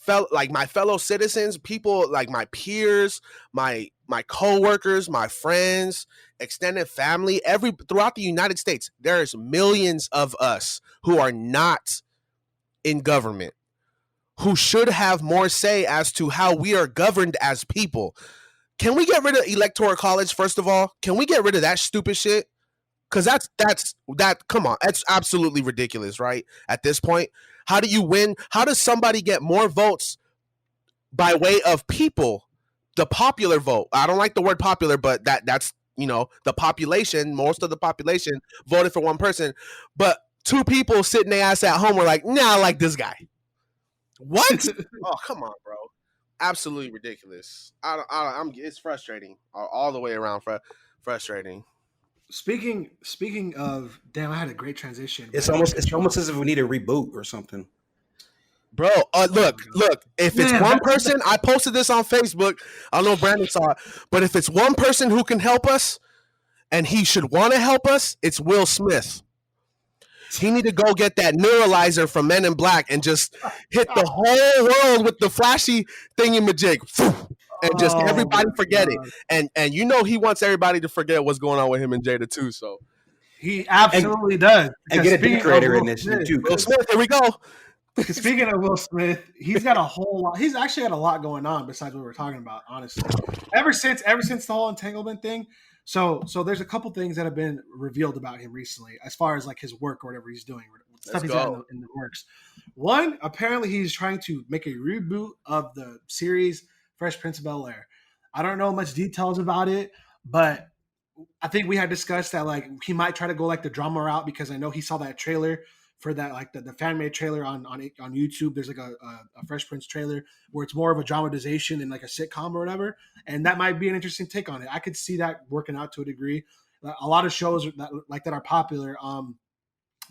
my fellow citizens, people like my peers, my coworkers, my friends, extended family, throughout the United States, there's millions of us who are not in government, who should have more say as to how we are governed as people. Can we get rid of electoral college, first of all? Can we get rid of that stupid shit? Because come on, that's absolutely ridiculous, right? At this point, how do you win? How does somebody get more votes by way of people? The popular vote. I don't like the word popular, but that's the population, most of the population voted for one person, but two people sitting their ass at home were like, nah, I like this guy. What? Oh, come on, bro. Absolutely ridiculous. It's frustrating all the way around. Frustrating. Speaking of, damn, I had a great transition. It's almost as if we need a reboot or something. Bro, look. If it's Man, one person, I posted this on Facebook. I don't know if Brandon saw it, but if it's one person who can help us, and he should want to help us, it's Will Smith. He need to go get that neuralizer from Men in Black and just hit the whole world with the flashy thingy-majig. And just everybody forget it. And you know he wants everybody to forget what's going on with him and Jada too. So he absolutely does. And get a decorator in this too. Will Smith, here we go. Speaking of Will Smith, he's got a whole lot. He's actually got a lot going on besides what we're talking about, honestly. Ever since the whole entanglement thing. So there's a couple things that have been revealed about him recently, as far as like his work or whatever he's doing, stuff he's got in the works. One, apparently he's trying to make a reboot of the series Fresh Prince of Bel-Air. I don't know much details about it, but I think we had discussed that like he might try to go like the drama route, because I know he saw that trailer for that, like the fan made trailer on YouTube. There's like a Fresh Prince trailer where it's more of a dramatization and like a sitcom or whatever, and that might be an interesting take on it. I could see that working out to a degree. A lot of shows that are popular.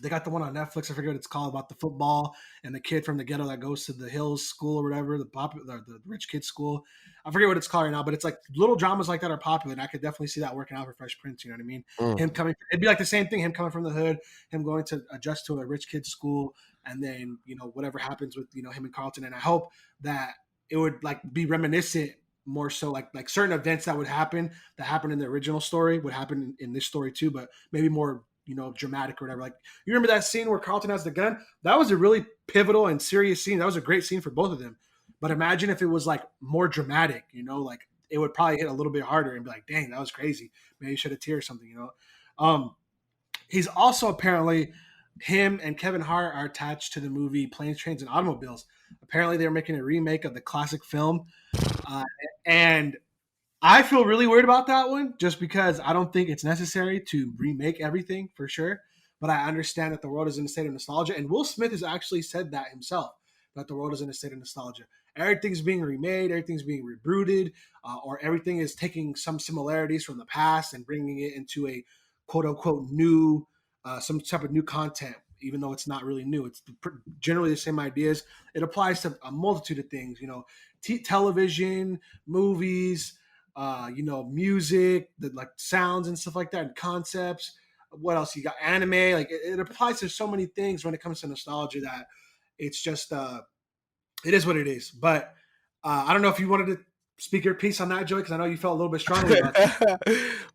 They got the one on Netflix. I forget what it's called, about the football and the kid from the ghetto that goes to the Hills School or whatever, the rich kid school. I forget what it's called right now, but it's like little dramas like that are popular, and I could definitely see that working out for Fresh Prince. You know what I mean? Him coming, it'd be like the same thing. Him coming from the hood, him going to adjust to a rich kid school, and then whatever happens with him and Carlton. And I hope that it would like be reminiscent more so like certain events that happened in the original story would happen in this story too, but maybe more dramatic or whatever. Like, you remember that scene where Carlton has the gun? That was a really pivotal and serious scene. That was a great scene for both of them. But imagine if it was like more dramatic, like it would probably hit a little bit harder and be like, dang, that was crazy. Maybe you should have teared or something, He's also apparently, him and Kevin Hart are attached to the movie Planes, Trains, and Automobiles. Apparently they're making a remake of the classic film. And I feel really weird about that one, just because I don't think it's necessary to remake everything, for sure. But I understand that the world is in a state of nostalgia. And Will Smith has actually said that himself, that the world is in a state of nostalgia. Everything's being remade, everything's being rebooted, or everything is taking some similarities from the past and bringing it into a quote unquote new, some type of new content, even though it's not really new. It's generally the same ideas. It applies to a multitude of things, television, movies, music, the like sounds and stuff like that, and concepts. What else? You got anime. Like it applies to so many things when it comes to nostalgia that it's just it is what it is. But I don't know if you wanted to speak your piece on that, Joey, because I know you felt a little bit strongly about that.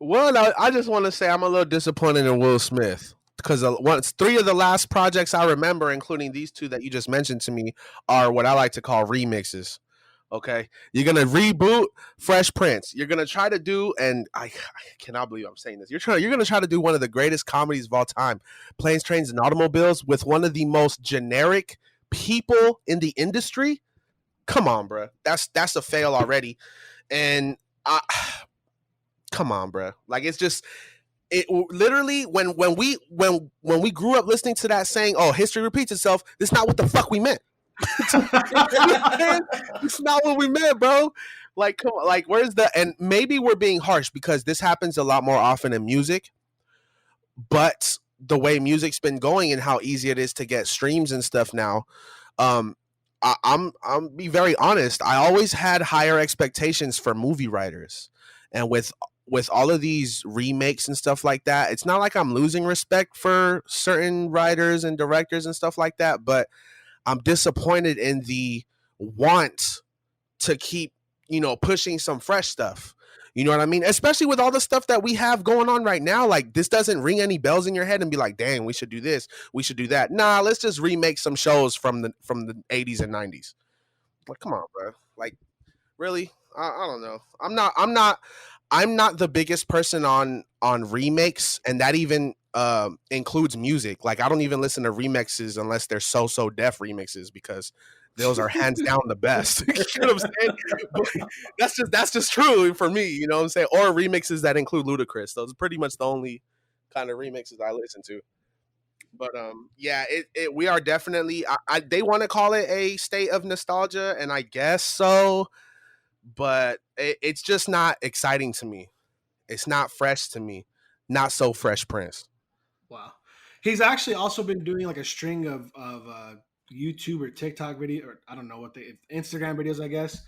Well, I just want to say I'm a little disappointed in Will Smith, because once 3 of the last projects I remember, including these 2 that you just mentioned to me, are what I like to call remixes. Okay, you're gonna reboot Fresh Prince. You're gonna try to do, and I cannot believe I'm saying this. You're gonna try to do one of the greatest comedies of all time, Planes, Trains, and Automobiles, with one of the most generic people in the industry. Come on, bro. That's a fail already. And come on, bro. Like, it's just, it literally, when we grew up listening to that saying, "Oh, history repeats itself," this is not what the fuck we meant. It's not what we meant, bro. Like, come on, like, where's the, and maybe we're being harsh because this happens a lot more often in music, but the way music's been going and how easy it is to get streams and stuff now, I'm be very honest, I always had higher expectations for movie writers, and with all of these remakes and stuff like that, it's not like I'm losing respect for certain writers and directors and stuff like that, but I'm disappointed in the want to keep, pushing some fresh stuff. You know what I mean? Especially with all the stuff that we have going on right now. Like, this doesn't ring any bells in your head and be like, dang, we should do this, we should do that. Nah, let's just remake some shows from the 80s and 90s. Like, come on, bro. Like, really? I don't know. I'm not the biggest person on remakes, and that even includes music. Like, I don't even listen to remixes unless they're so deaf remixes, because those are hands down the best. You know what I'm saying? That's just true for me. You know what I'm saying? Or remixes that include Ludacris. Those are pretty much the only kind of remixes I listen to. But yeah, we are definitely. They want to call it a state of nostalgia, and I guess so. But it's just not exciting to me. It's not fresh to me. Not so Fresh Prince. Wow. He's actually also been doing like a string of YouTube or TikTok video, or I don't know what they Instagram videos, I guess,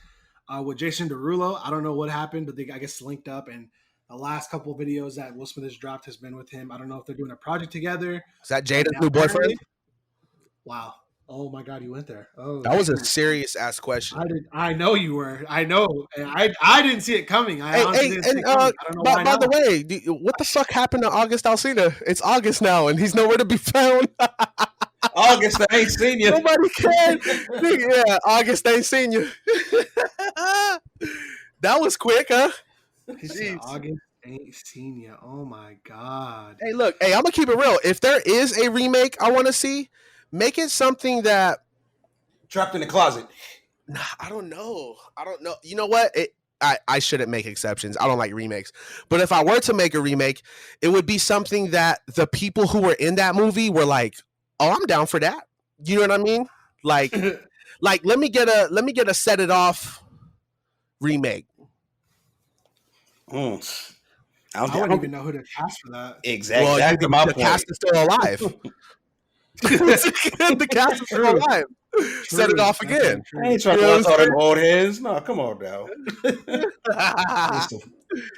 with Jason Derulo. I don't know what happened, but they I guess linked up, and the last couple of videos that Will Smith has dropped has been with him. I don't know if they're doing a project together. Is that And Jada's new boyfriend? Wow. Oh my God, you went there. Oh, That was a shoot. serious ass question. I know you were. I know. And I didn't see it coming. I honestly didn't see it coming. I don't know why by the not. way, what the fuck happened to August Alsina? It's August now, and he's nowhere to be found. August, I ain't seen you. Nobody cared. Yeah, August ain't seen you. That was quick, huh? He said August ain't seen you. Oh my God. Hey, look. Hey, I'm gonna keep it real. If there is a remake I want to see, make it something that Trapped in the closet. I don't know. You know what? I shouldn't make exceptions. I don't like remakes. But if I were to make a remake, it would be something that the people who were in that movie were like, "Oh, I'm down for that." You know what I mean? Like let me get a Set It Off remake. I wouldn't even know who to cast for that. Exactly. Well, That's my the point. cast is still alive. The cast is still alive. Set It Off again. I ain't trying to watch all them old heads. No, come on now.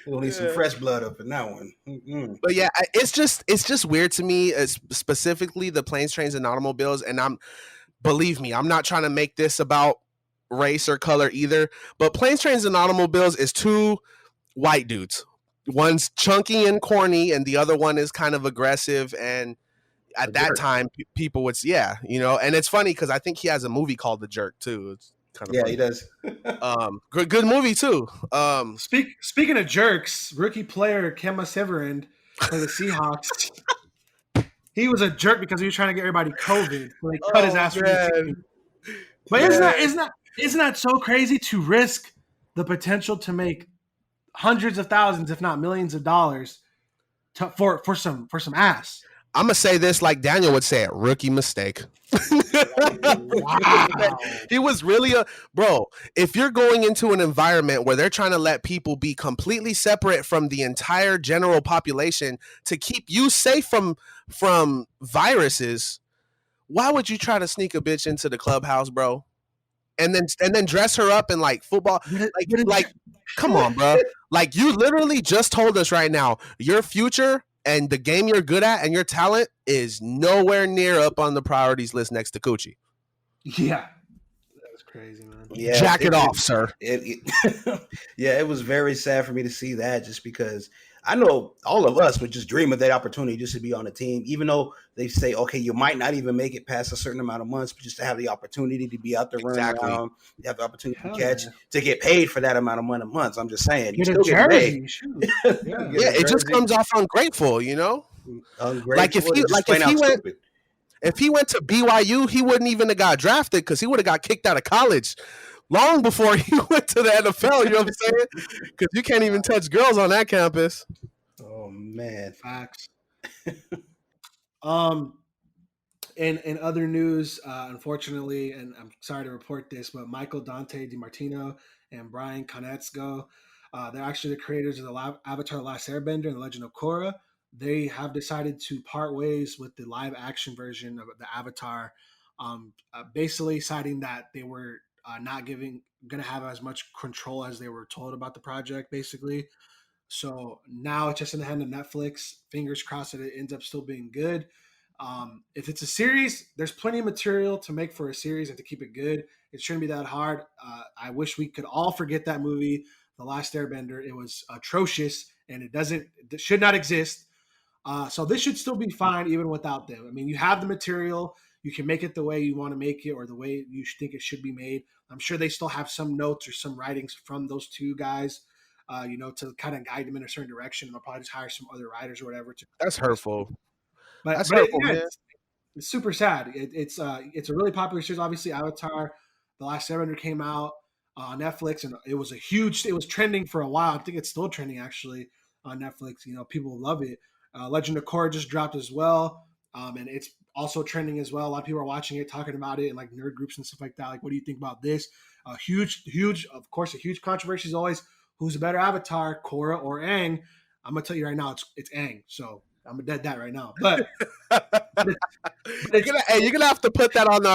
We'll need some fresh blood up in that one. Mm-mm. But yeah, it's just weird to me, specifically the Planes, Trains, and Automobiles. And believe me, I'm not trying to make this about race or color either. But Planes, Trains, and Automobiles is two white dudes. One's chunky and corny, and the other one is kind of aggressive. And at that time, people would, and it's funny because I think he has a movie called The Jerk too. It's kind of funny. He does. Good movie too. Speaking of jerks, rookie player Kemba Severin for the Seahawks. He was a jerk because he was trying to get everybody COVID. So they cut his ass from the team. But isn't that so crazy to risk the potential to make hundreds of thousands, if not millions of dollars, for some ass? I'm gonna say this like Daniel would say it: rookie mistake. Wow. He was really bro. If you're going into an environment where they're trying to let people be completely separate from the entire general population to keep you safe from viruses, why would you try to sneak a bitch into the clubhouse, bro? And then dress her up in like football, like come on, bro. Like you literally just told us right now, your future and the game you're good at and your talent is nowhere near up on the priorities list next to Coochie. Yeah. That was crazy, man. Yeah, Jack it off, sir. Yeah, it was very sad for me to see that just because I know all of us would just dream of that opportunity just to be on a team, even though they say, okay, you might not even make it past a certain amount of months, but just to have the opportunity to be out there running around, you have the opportunity to catch, to get paid for that amount of months. I'm just saying. Get a jersey. It just comes off ungrateful, you know? Ungrateful. Like if he went to BYU, he wouldn't even have got drafted because he would have got kicked out of college long before he went to the NFL. You know what I'm saying? Because you can't even touch girls on that campus. Oh man, facts. In other news, unfortunately, and I'm sorry to report this, but Michael Dante DiMartino and Brian Konietzko, they're actually the creators of the Avatar: The Last Airbender and The Legend of Korra. They have decided to part ways with the live action version of the Avatar, basically citing that they were not going to have as much control as they were told about the project, basically. So now it's just in the hand of Netflix. Fingers crossed that it ends up still being good. If it's a series, there's plenty of material to make for a series and to keep it good. It shouldn't be that hard. I wish we could all forget that movie, The Last Airbender. It was atrocious and it should not exist. So this should still be fine even without them. I mean, you have the material. You can make it the way you want to make it or the way you think it should be made. I'm sure they still have some notes or some writings from those two guys, to kind of guide them in a certain direction. They'll probably just hire some other writers or whatever. That's hurtful. That's hurtful, man. It's super sad. It's a really popular series. Obviously, Avatar: The Last Airbender came out on Netflix, and it was trending for a while. I think it's still trending actually on Netflix. People love it. Legend of Korra just dropped as well, and it's also trending as well. A lot of people are watching it, talking about it in like nerd groups and stuff like that. Like, what do you think about this? Huge, of course, a huge controversy is always who's a better Avatar, Korra or Aang. I'm gonna tell you right now, it's Aang. So I'm dead that right now. But You're gonna have to put that on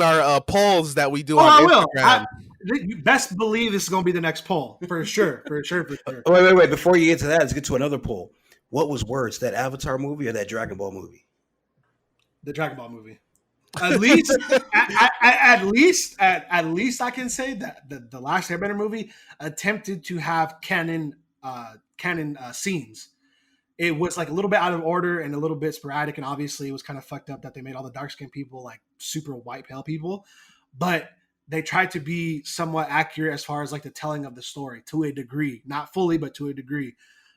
our polls that we do oh, on I will. Instagram. You best believe this is going to be the next poll for sure. Wait. Before you get to that, let's get to another poll. What was worse, that Avatar movie or that Dragon Ball movie? The Dragon Ball movie. At least, at least I can say that the last Airbender movie attempted to have canon scenes. It was like a little bit out of order and a little bit sporadic, and obviously it was kind of fucked up that they made all the dark skinned people like super white pale people, but they tried to be somewhat accurate as far as like the telling of the story to a degree, not fully, but to a degree.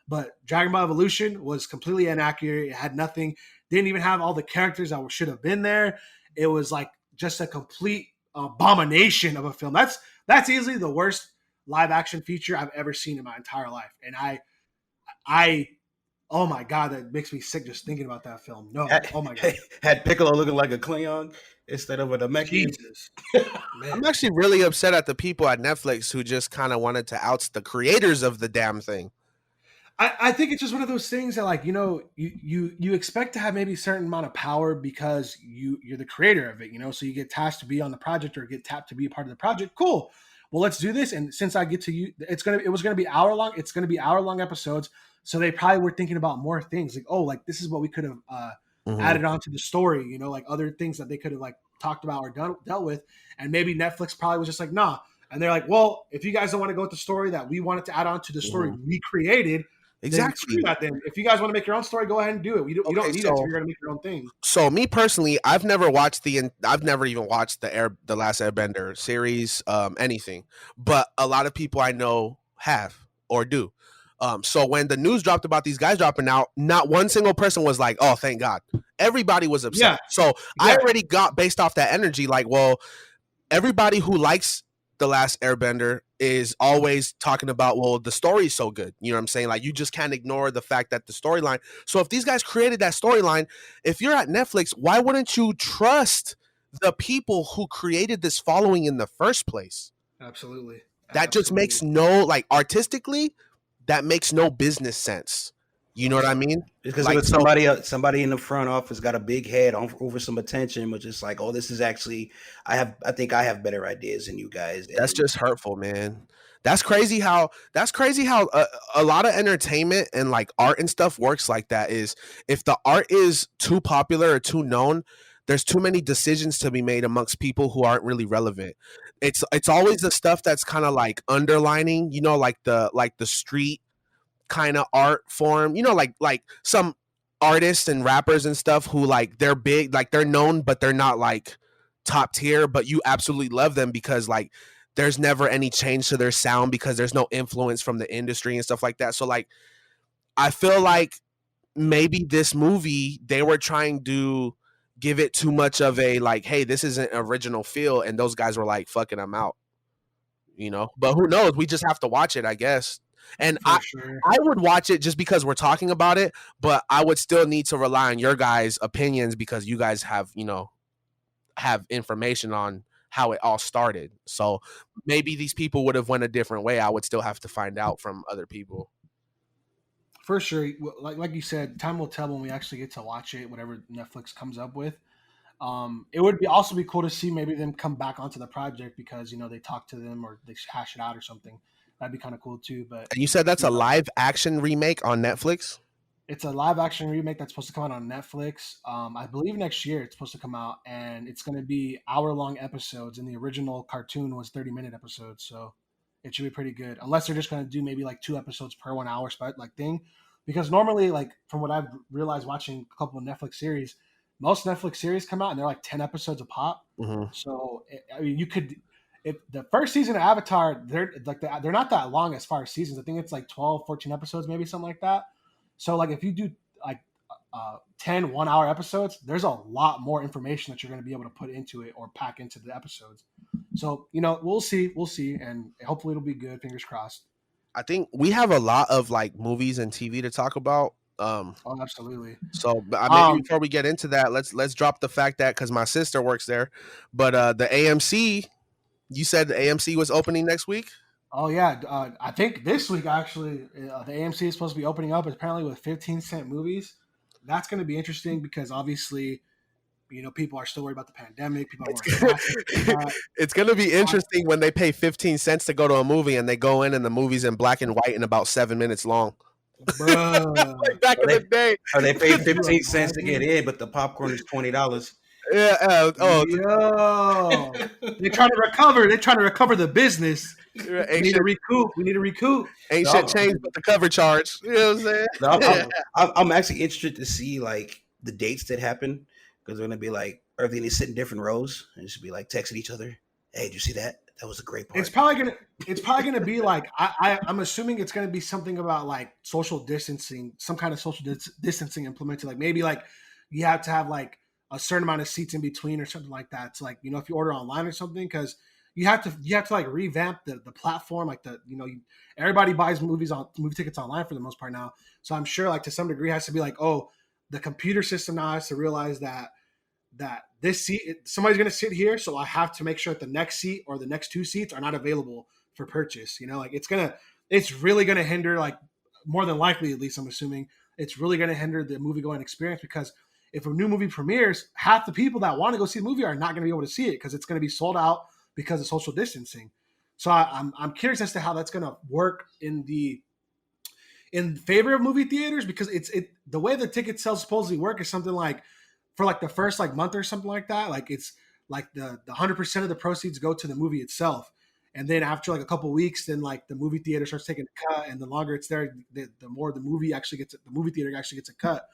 But Dragon Ball Evolution was completely inaccurate. It had nothing, didn't even have all the characters that should have been there. It was like just a complete abomination of a film. That's easily the worst live action feature I've ever seen in my entire life. And I oh my god, that makes me sick just thinking about that film. No, oh my god. Had Piccolo looking like a Klingon instead of a Namekian. Jesus. I'm actually really upset at the people at Netflix who just kind of wanted to oust the creators of the damn thing. I think it's just one of those things that, like, you expect to have maybe a certain amount of power because you're the creator of it, so you get tasked to be on the project or get tapped to be a part of the project. Cool. Well, let's do this. And since I get to you, it was gonna be hour long. It's gonna be hour-long episodes. So they probably were thinking about more things like, oh, like this is what we could have added on to the story, like other things that they could have like talked about or dealt with. And maybe Netflix probably was just like, nah. And they're like, well, if you guys don't want to go with the story that we wanted to add on to the story we created, exactly. Then if you guys want to make your own story, go ahead and do it. You don't need it if you're going to make your own thing. So me personally, I've never even watched the last Airbender series, anything. But a lot of people I know have or do. So when the news dropped about these guys dropping out, not one single person was like, "Oh, thank God." Everybody was upset. Yeah. So I already got, based off that energy, like, well, everybody who likes the last Airbender is always talking about, well, the story is so good. You know what I'm saying? Like, you just can't ignore the fact that the storyline. So if these guys created that storyline, if you're at Netflix, why wouldn't you trust the people who created this following in the first place? Absolutely. That just makes no, like, artistically, that makes no business sense. You know what I mean? Because like, somebody in the front office got a big head over some attention, but just like, oh, this is actually, I think I have better ideas than you guys. That's just hurtful, man. That's crazy how a lot of entertainment and like art and stuff works like that. Is if the art is too popular or too known, there's too many decisions to be made amongst people who aren't really relevant. It's always the stuff that's kind of like underlining, like the street kind of art form, like some artists and rappers and stuff who like they're big, like they're known, but they're not like top tier, but you absolutely love them because like there's never any change to their sound because there's no influence from the industry and stuff like that. So like I feel like maybe this movie, they were trying to give it too much of a like, hey, this isn't original feel, and those guys were like, fucking, I'm out. But who knows? We just have to watch it, I guess. And I would watch it just because we're talking about it, but I would still need to rely on your guys' opinions because you guys have, have information on how it all started. So maybe these people would have went a different way. I would still have to find out from other people. For sure. Like you said, time will tell when we actually get to watch it, whatever Netflix comes up with. It would also be cool to see maybe them come back onto the project because, they talk to them or they hash it out or something. That'd be kind of cool too. But you said that's a live action remake on Netflix? It's a live action remake that's supposed to come out on Netflix. I believe next year it's supposed to come out, and it's going to be hour-long episodes. And the original cartoon was 30-minute episodes, so it should be pretty good. Unless they're just going to do maybe like 2 episodes per 1 hour like thing, because normally, like from what I've realized watching a couple of Netflix series, most Netflix series come out and they're like 10 episodes a pop. Mm-hmm. So I mean, you could. If the first season of Avatar, they're not that long as far as seasons. I think it's like 12, 14 episodes, maybe something like that. So like if you do like 10 1-hour episodes, there's a lot more information that you're going to be able to put into it or pack into the episodes. So, we'll see, and hopefully it'll be good. Fingers crossed. I think we have a lot of like movies and TV to talk about. Oh, absolutely. So maybe before we get into that, let's drop the fact that because my sister works there, but the AMC. You said the AMC was opening next week? Oh yeah, I think this week actually the AMC is supposed to be opening up apparently with 15-cent movies. That's going to be interesting because obviously, people are still worried about the pandemic. People are It's wearing masks. it's gonna be interesting when they pay 15 cents to go to a movie and they go in and the movie's in black and white and about 7 minutes long. Bruh. Like back Or in the they day. or they pay Could you 15 cents to get imagine? in, but the popcorn is $20. Yeah. Yo, they're trying to recover. They're trying to recover the business. We need to Ancient recoup. We need to recoup. ancient No, change, but the cover charge. You know what I'm saying? no, Yeah. I'm actually interested to see like the dates that happen because they're gonna be like, are they gonna sit in different rows and just be like texting each other? Hey, did you see that? That was a great It's part. probably gonna. It's probably gonna be like I'm assuming it's gonna be something about like social distancing, some kind of social distancing implemented. Like maybe like you have to have like a certain amount of seats in between or something like that. So like if you order online or something, because you have to like revamp the platform. Like everybody buys movie tickets online for the most part now. So I'm sure like to some degree it has to be like, oh, the computer system now has to realize that this seat somebody's going to sit here, so I have to make sure that the next seat or the next two seats are not available for purchase. Like it's really going to hinder, like more than likely, at least I'm assuming it's really going to hinder the movie going experience, because if a new movie premieres, half the people that want to go see the movie are not going to be able to see it because it's going to be sold out because of social distancing. So I'm curious as to how that's going to work in favor of movie theaters, because the way the ticket sales supposedly work is something like for like the first like month or something like that. Like it's like the 100% of the proceeds go to the movie itself, and then after like a couple of weeks, then like the movie theater starts taking a cut, and the longer it's there, the more the movie theater actually gets a cut.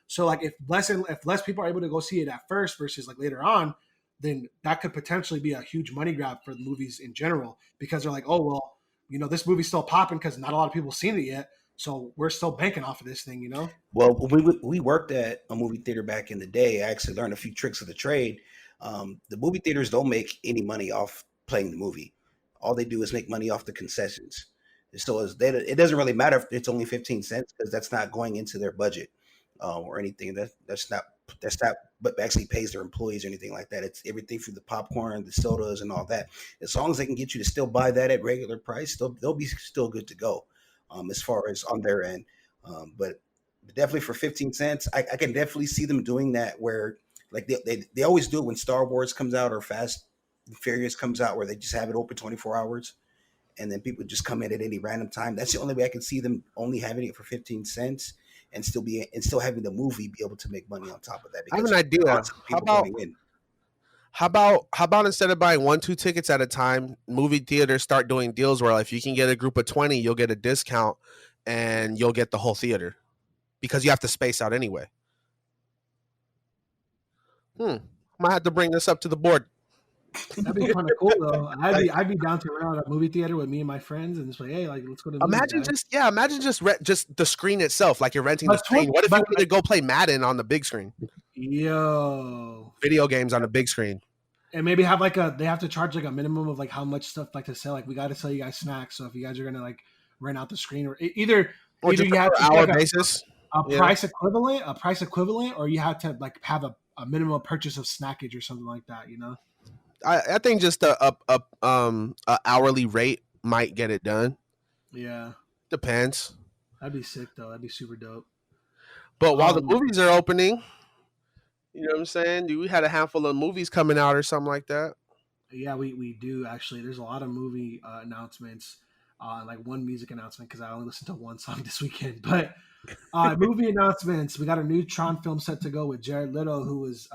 So like if less people are able to go see it at first versus like later on, then that could potentially be a huge money grab for the movies in general, because they're like, oh well, this movie's still popping because not a lot of people seen it yet. So we're still banking off of this thing. Well, when we worked at a movie theater back in the day. I actually learned a few tricks of the trade. The movie theaters don't make any money off playing the movie. All they do is make money off the concessions. So it doesn't really matter if it's only 15 cents because that's not going into their budget or anything. That's not what actually pays their employees or anything like that. It's everything from the popcorn, the sodas, and all that. As long as they can get you to still buy that at regular price, they'll be still good to go as far as on their end. But definitely for 15 cents, I can definitely see them doing that where like they always do it when Star Wars comes out or Fast and Furious comes out, where they just have it open 24 hours and then people just come in at any random time. That's the only way I can see them only having it for 15 cents and still having the movie be able to make money on top of that, I have because an idea. constantly How people about coming in. how about instead of buying 1-2 tickets at a time, movie theaters start doing deals where if you can get a group of 20, you'll get a discount and you'll get the whole theater because you have to space out anyway. Might have to bring this up to the board. That'd be kind of cool though. I'd Like, be I'd be down to run out a movie theater with me and my friends and just like, hey, like let's go to the movie, Imagine guys. just the screen itself, like you're renting the But screen. What if you but wanted to go play Madden on the big screen? yo, Video games on the big screen. and maybe have they have to charge like a minimum of like how much stuff like to sell. Like we got to sell you guys snacks. So if you guys are gonna like rent out the screen, or Or either just you have a to per be hour like basis. a Yeah. price equivalent, or you have to like have a minimum purchase of snackage or something like that. I think just a hourly rate might get it done. Yeah, Depends. that'd be sick though. That'd be super dope. But while the Um, movies are opening, you know what I'm saying? We had a handful of movies coming out or something like that. Yeah, we do actually. There's a lot of movie announcements, like one music announcement because I only listened to one song this weekend. But movie announcements: we got a new Tron film set to go with Jared Leto, who's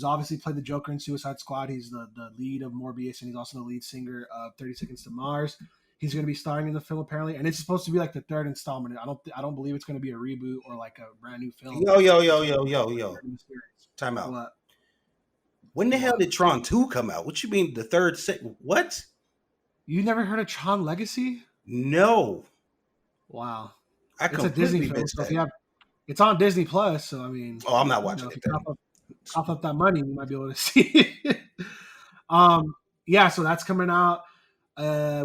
obviously played the Joker in Suicide Squad. He's the lead of Morbius, and he's also the lead singer of 30 Seconds to Mars. He's going to be starring in the film apparently, and it's supposed to be like the third installment. I don't believe it's going to be a reboot or like a brand new film. yo. Time out. What? When the hell What? did Tron 2 come out? What you mean the third set? What? You never heard of Tron Legacy? No. Wow. I It's a Disney completely film, missed so if that. you have, it's on Disney Plus. So I mean, Oh, I'm not watching if it you then. cough up that money, you might be able to see it. Yeah, so that's coming out.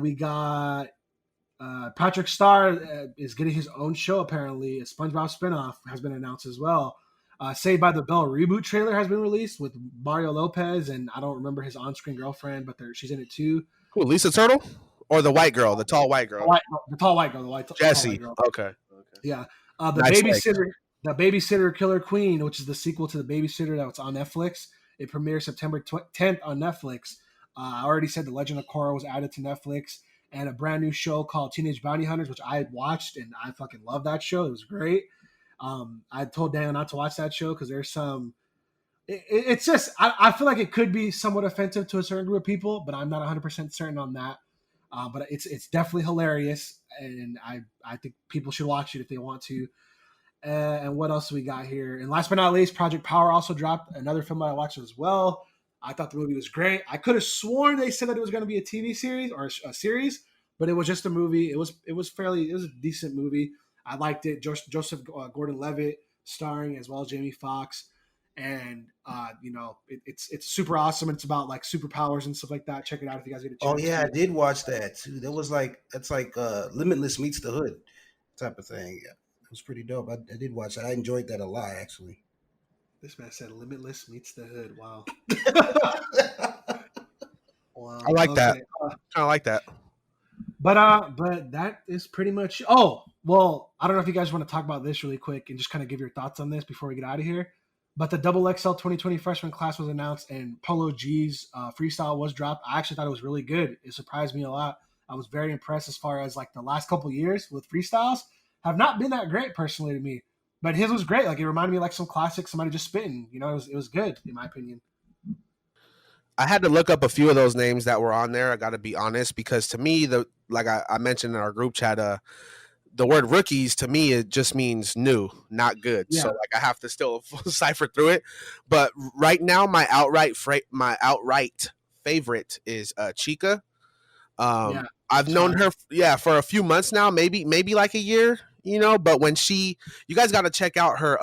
We got Patrick Starr is getting his own show. Apparently, a SpongeBob spinoff has been announced as well. Saved by the Bell reboot trailer has been released with Mario Lopez, and I don't remember his on-screen girlfriend, but she's in it too. Cool. Lisa Turtle? Or the white girl, the tall white The, girl. the tall white girl, the tall white Jesse. girl. Okay. Yeah. Nice take. The Babysitter Killer Queen, which is the sequel to The Babysitter that's on Netflix. It premieres September 10th on Netflix. I already said The Legend of Korra was added to Netflix, and a brand new show called Teenage Bounty Hunters, which I watched, and I fucking love that show. It was great. I told Daniel not to watch that show because there's some. It's just I feel like it could be somewhat offensive to a certain group of people, but I'm not 100% certain on that. But it's definitely hilarious, and I think people should watch it if they want to. And what else we got here? And last but not least, Project Power also dropped, another film that I watched as well. I thought the movie was great. I could have sworn they said that it was going to be a TV series or a series, but it was just a movie. It was a decent movie. I liked it. Joseph Gordon-Levitt starring, as well as Jamie Foxx, and it's super awesome. It's about like superpowers and stuff like that. Check it out if you guys get a chance. Oh yeah, I did watch that too. That was that's like Limitless meets the Hood type of thing. Yeah, it was pretty dope. I did watch that. I enjoyed that a lot actually. This man said Limitless meets the Hood. Wow. Wow. I like that. I kind of like that. But that is pretty much. Oh, well, I don't know if you guys want to talk about this really quick and just kind of give your thoughts on this before we get out of here. But the Double XL 2020 freshman class was announced, and Polo G's freestyle was dropped. I actually thought it was really good. It surprised me a lot. I was very impressed as far as like the last couple years with freestyles have not been that great personally to me. But his was great. Like it reminded me of like some classic, somebody just spitting. You know, it was good in my opinion. I had to look up a few of those names that were on there. I got to be honest, because to me, like I mentioned in our group chat, the word rookies to me it just means new, not good. Yeah. So like I have to still cipher through it. But right now, my outright favorite is Chica. I've known her for a few months now, maybe like a year. You know, but when you guys got to check out her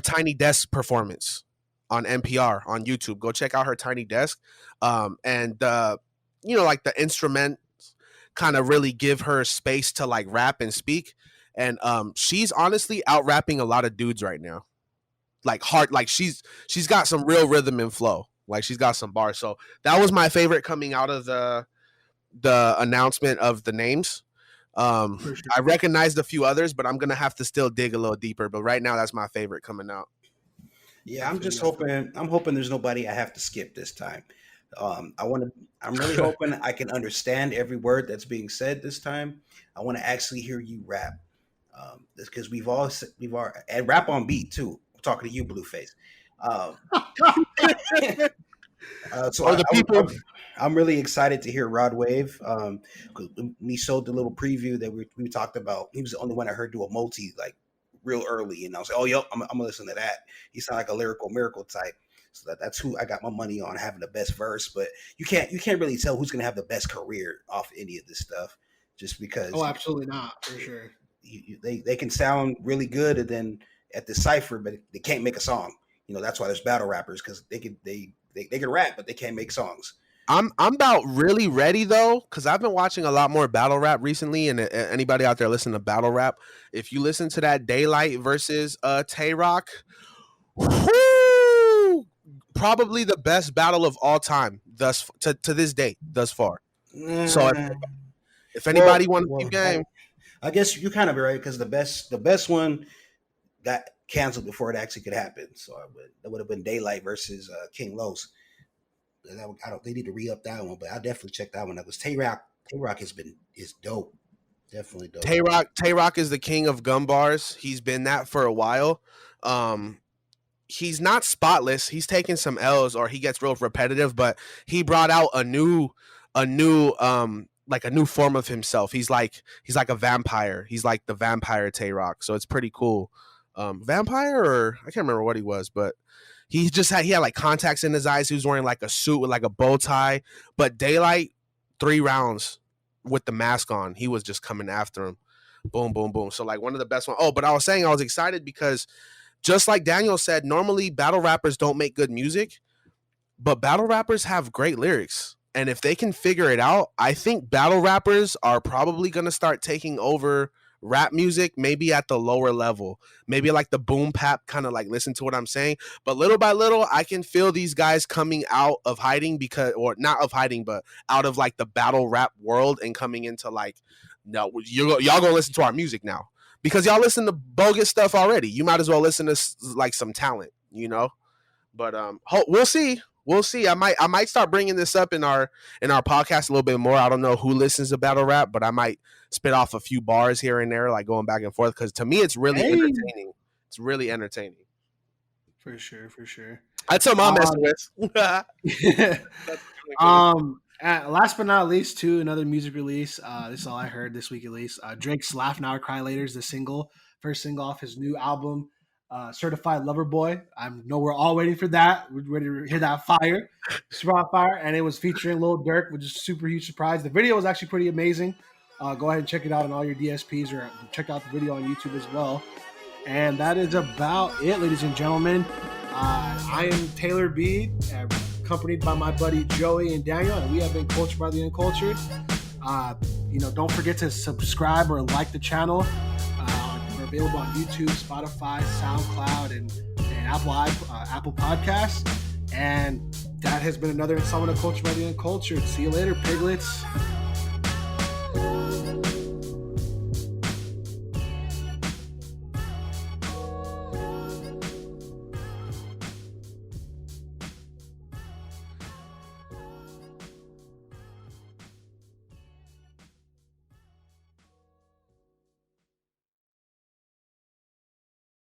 Tiny Desk performance on NPR on YouTube. Go check out her Tiny Desk, and like the instruments kind of really give her space to like rap and speak, and she's honestly out rapping a lot of dudes right now. Like hard, like she's got some real rhythm and flow. Like she's got some bars. So that was my favorite coming out of the announcement of the names. Sure. I recognized a few others, but I'm gonna have to still dig a little deeper. But right now, that's my favorite coming out. Yeah, I'm hoping there's nobody I have to skip this time. I'm really hoping I can understand every word that's being said this time. I want to actually hear you rap, because we've all and rap on beat too. I'm talking to you, Blueface. So I'm really excited to hear Rod Wave. When he showed the little preview that we talked about, he was the only one I heard do a multi like real early, and I was like, oh, yep, I'm gonna listen to that. He sounded like a lyrical miracle type. So that's who I got my money on having the best verse. But you can't really tell who's gonna have the best career off any of this stuff, just because. Oh, absolutely not, for sure. They can sound really good, and then at the cipher, but they can't make a song. You know, that's why there's battle rappers, because they can rap, but they can't make songs. I'm about really ready though, because I've been watching a lot more battle rap recently. And anybody out there listening to battle rap, if you listen to that Daylight versus Tay Rock, probably the best battle of all time to this date thus far. So if anybody wants to game, I guess you kind of be right, because the best one got canceled before it actually could happen. So that would have been Daylight versus King Los. They need to re-up that one, but I'll definitely check that one out. Because Tay Rock is dope. Definitely dope. Tay Rock is the king of gun bars. He's been that for a while. He's not spotless. He's taking some L's, or he gets real repetitive, but he brought out a new form of himself. He's like a vampire. He's like the vampire Tay Rock. So it's pretty cool. Vampire, or I can't remember what he was, but he had like contacts in his eyes. He was wearing like a suit with like a bow tie. But Daylight, 3 rounds with the mask on, he was just coming after him. Boom, boom, boom. So like one of the best ones. Oh, but I was saying I was excited because just like Daniel said, normally battle rappers don't make good music, but battle rappers have great lyrics. And if they can figure it out, I think battle rappers are probably going to start taking over rap music, maybe at the lower level, maybe like the boom bap kind of like listen to what I'm saying. But little by little, I can feel these guys coming out of hiding or not of hiding, but out of like the battle rap world and coming into like, no, y'all gonna listen to our music now because y'all listen to bogus stuff already. You might as well listen to like some talent, you know. But we'll see. We'll see. I might start bringing this up in our podcast a little bit more. I don't know who listens to battle rap, but I might spit off a few bars here and there, like going back and forth. Because to me, it's really entertaining. It's really entertaining. For sure. That's what I'm messing with. Last but not least, too, another music release. This is all I heard this week at least. Drake's "Laugh Now or Cry Later" is the first single off his new album. Certified Lover Boy. I know we're all waiting for that. We're ready to hear that fire, and it was featuring Lil Durk, which is a super huge surprise. The video was actually pretty amazing. Go ahead and check it out on all your DSPs, or check out the video on YouTube as well. And that is about it, ladies and gentlemen. I am Taylor B, accompanied by my buddy Joey and Daniel, and we have been Cultured by the Uncultured. Don't forget to subscribe or like the channel. We're available on YouTube, Spotify, SoundCloud, and Apple Podcasts. And that has been another installment of Cultured by the Uncultured. See you later, piglets.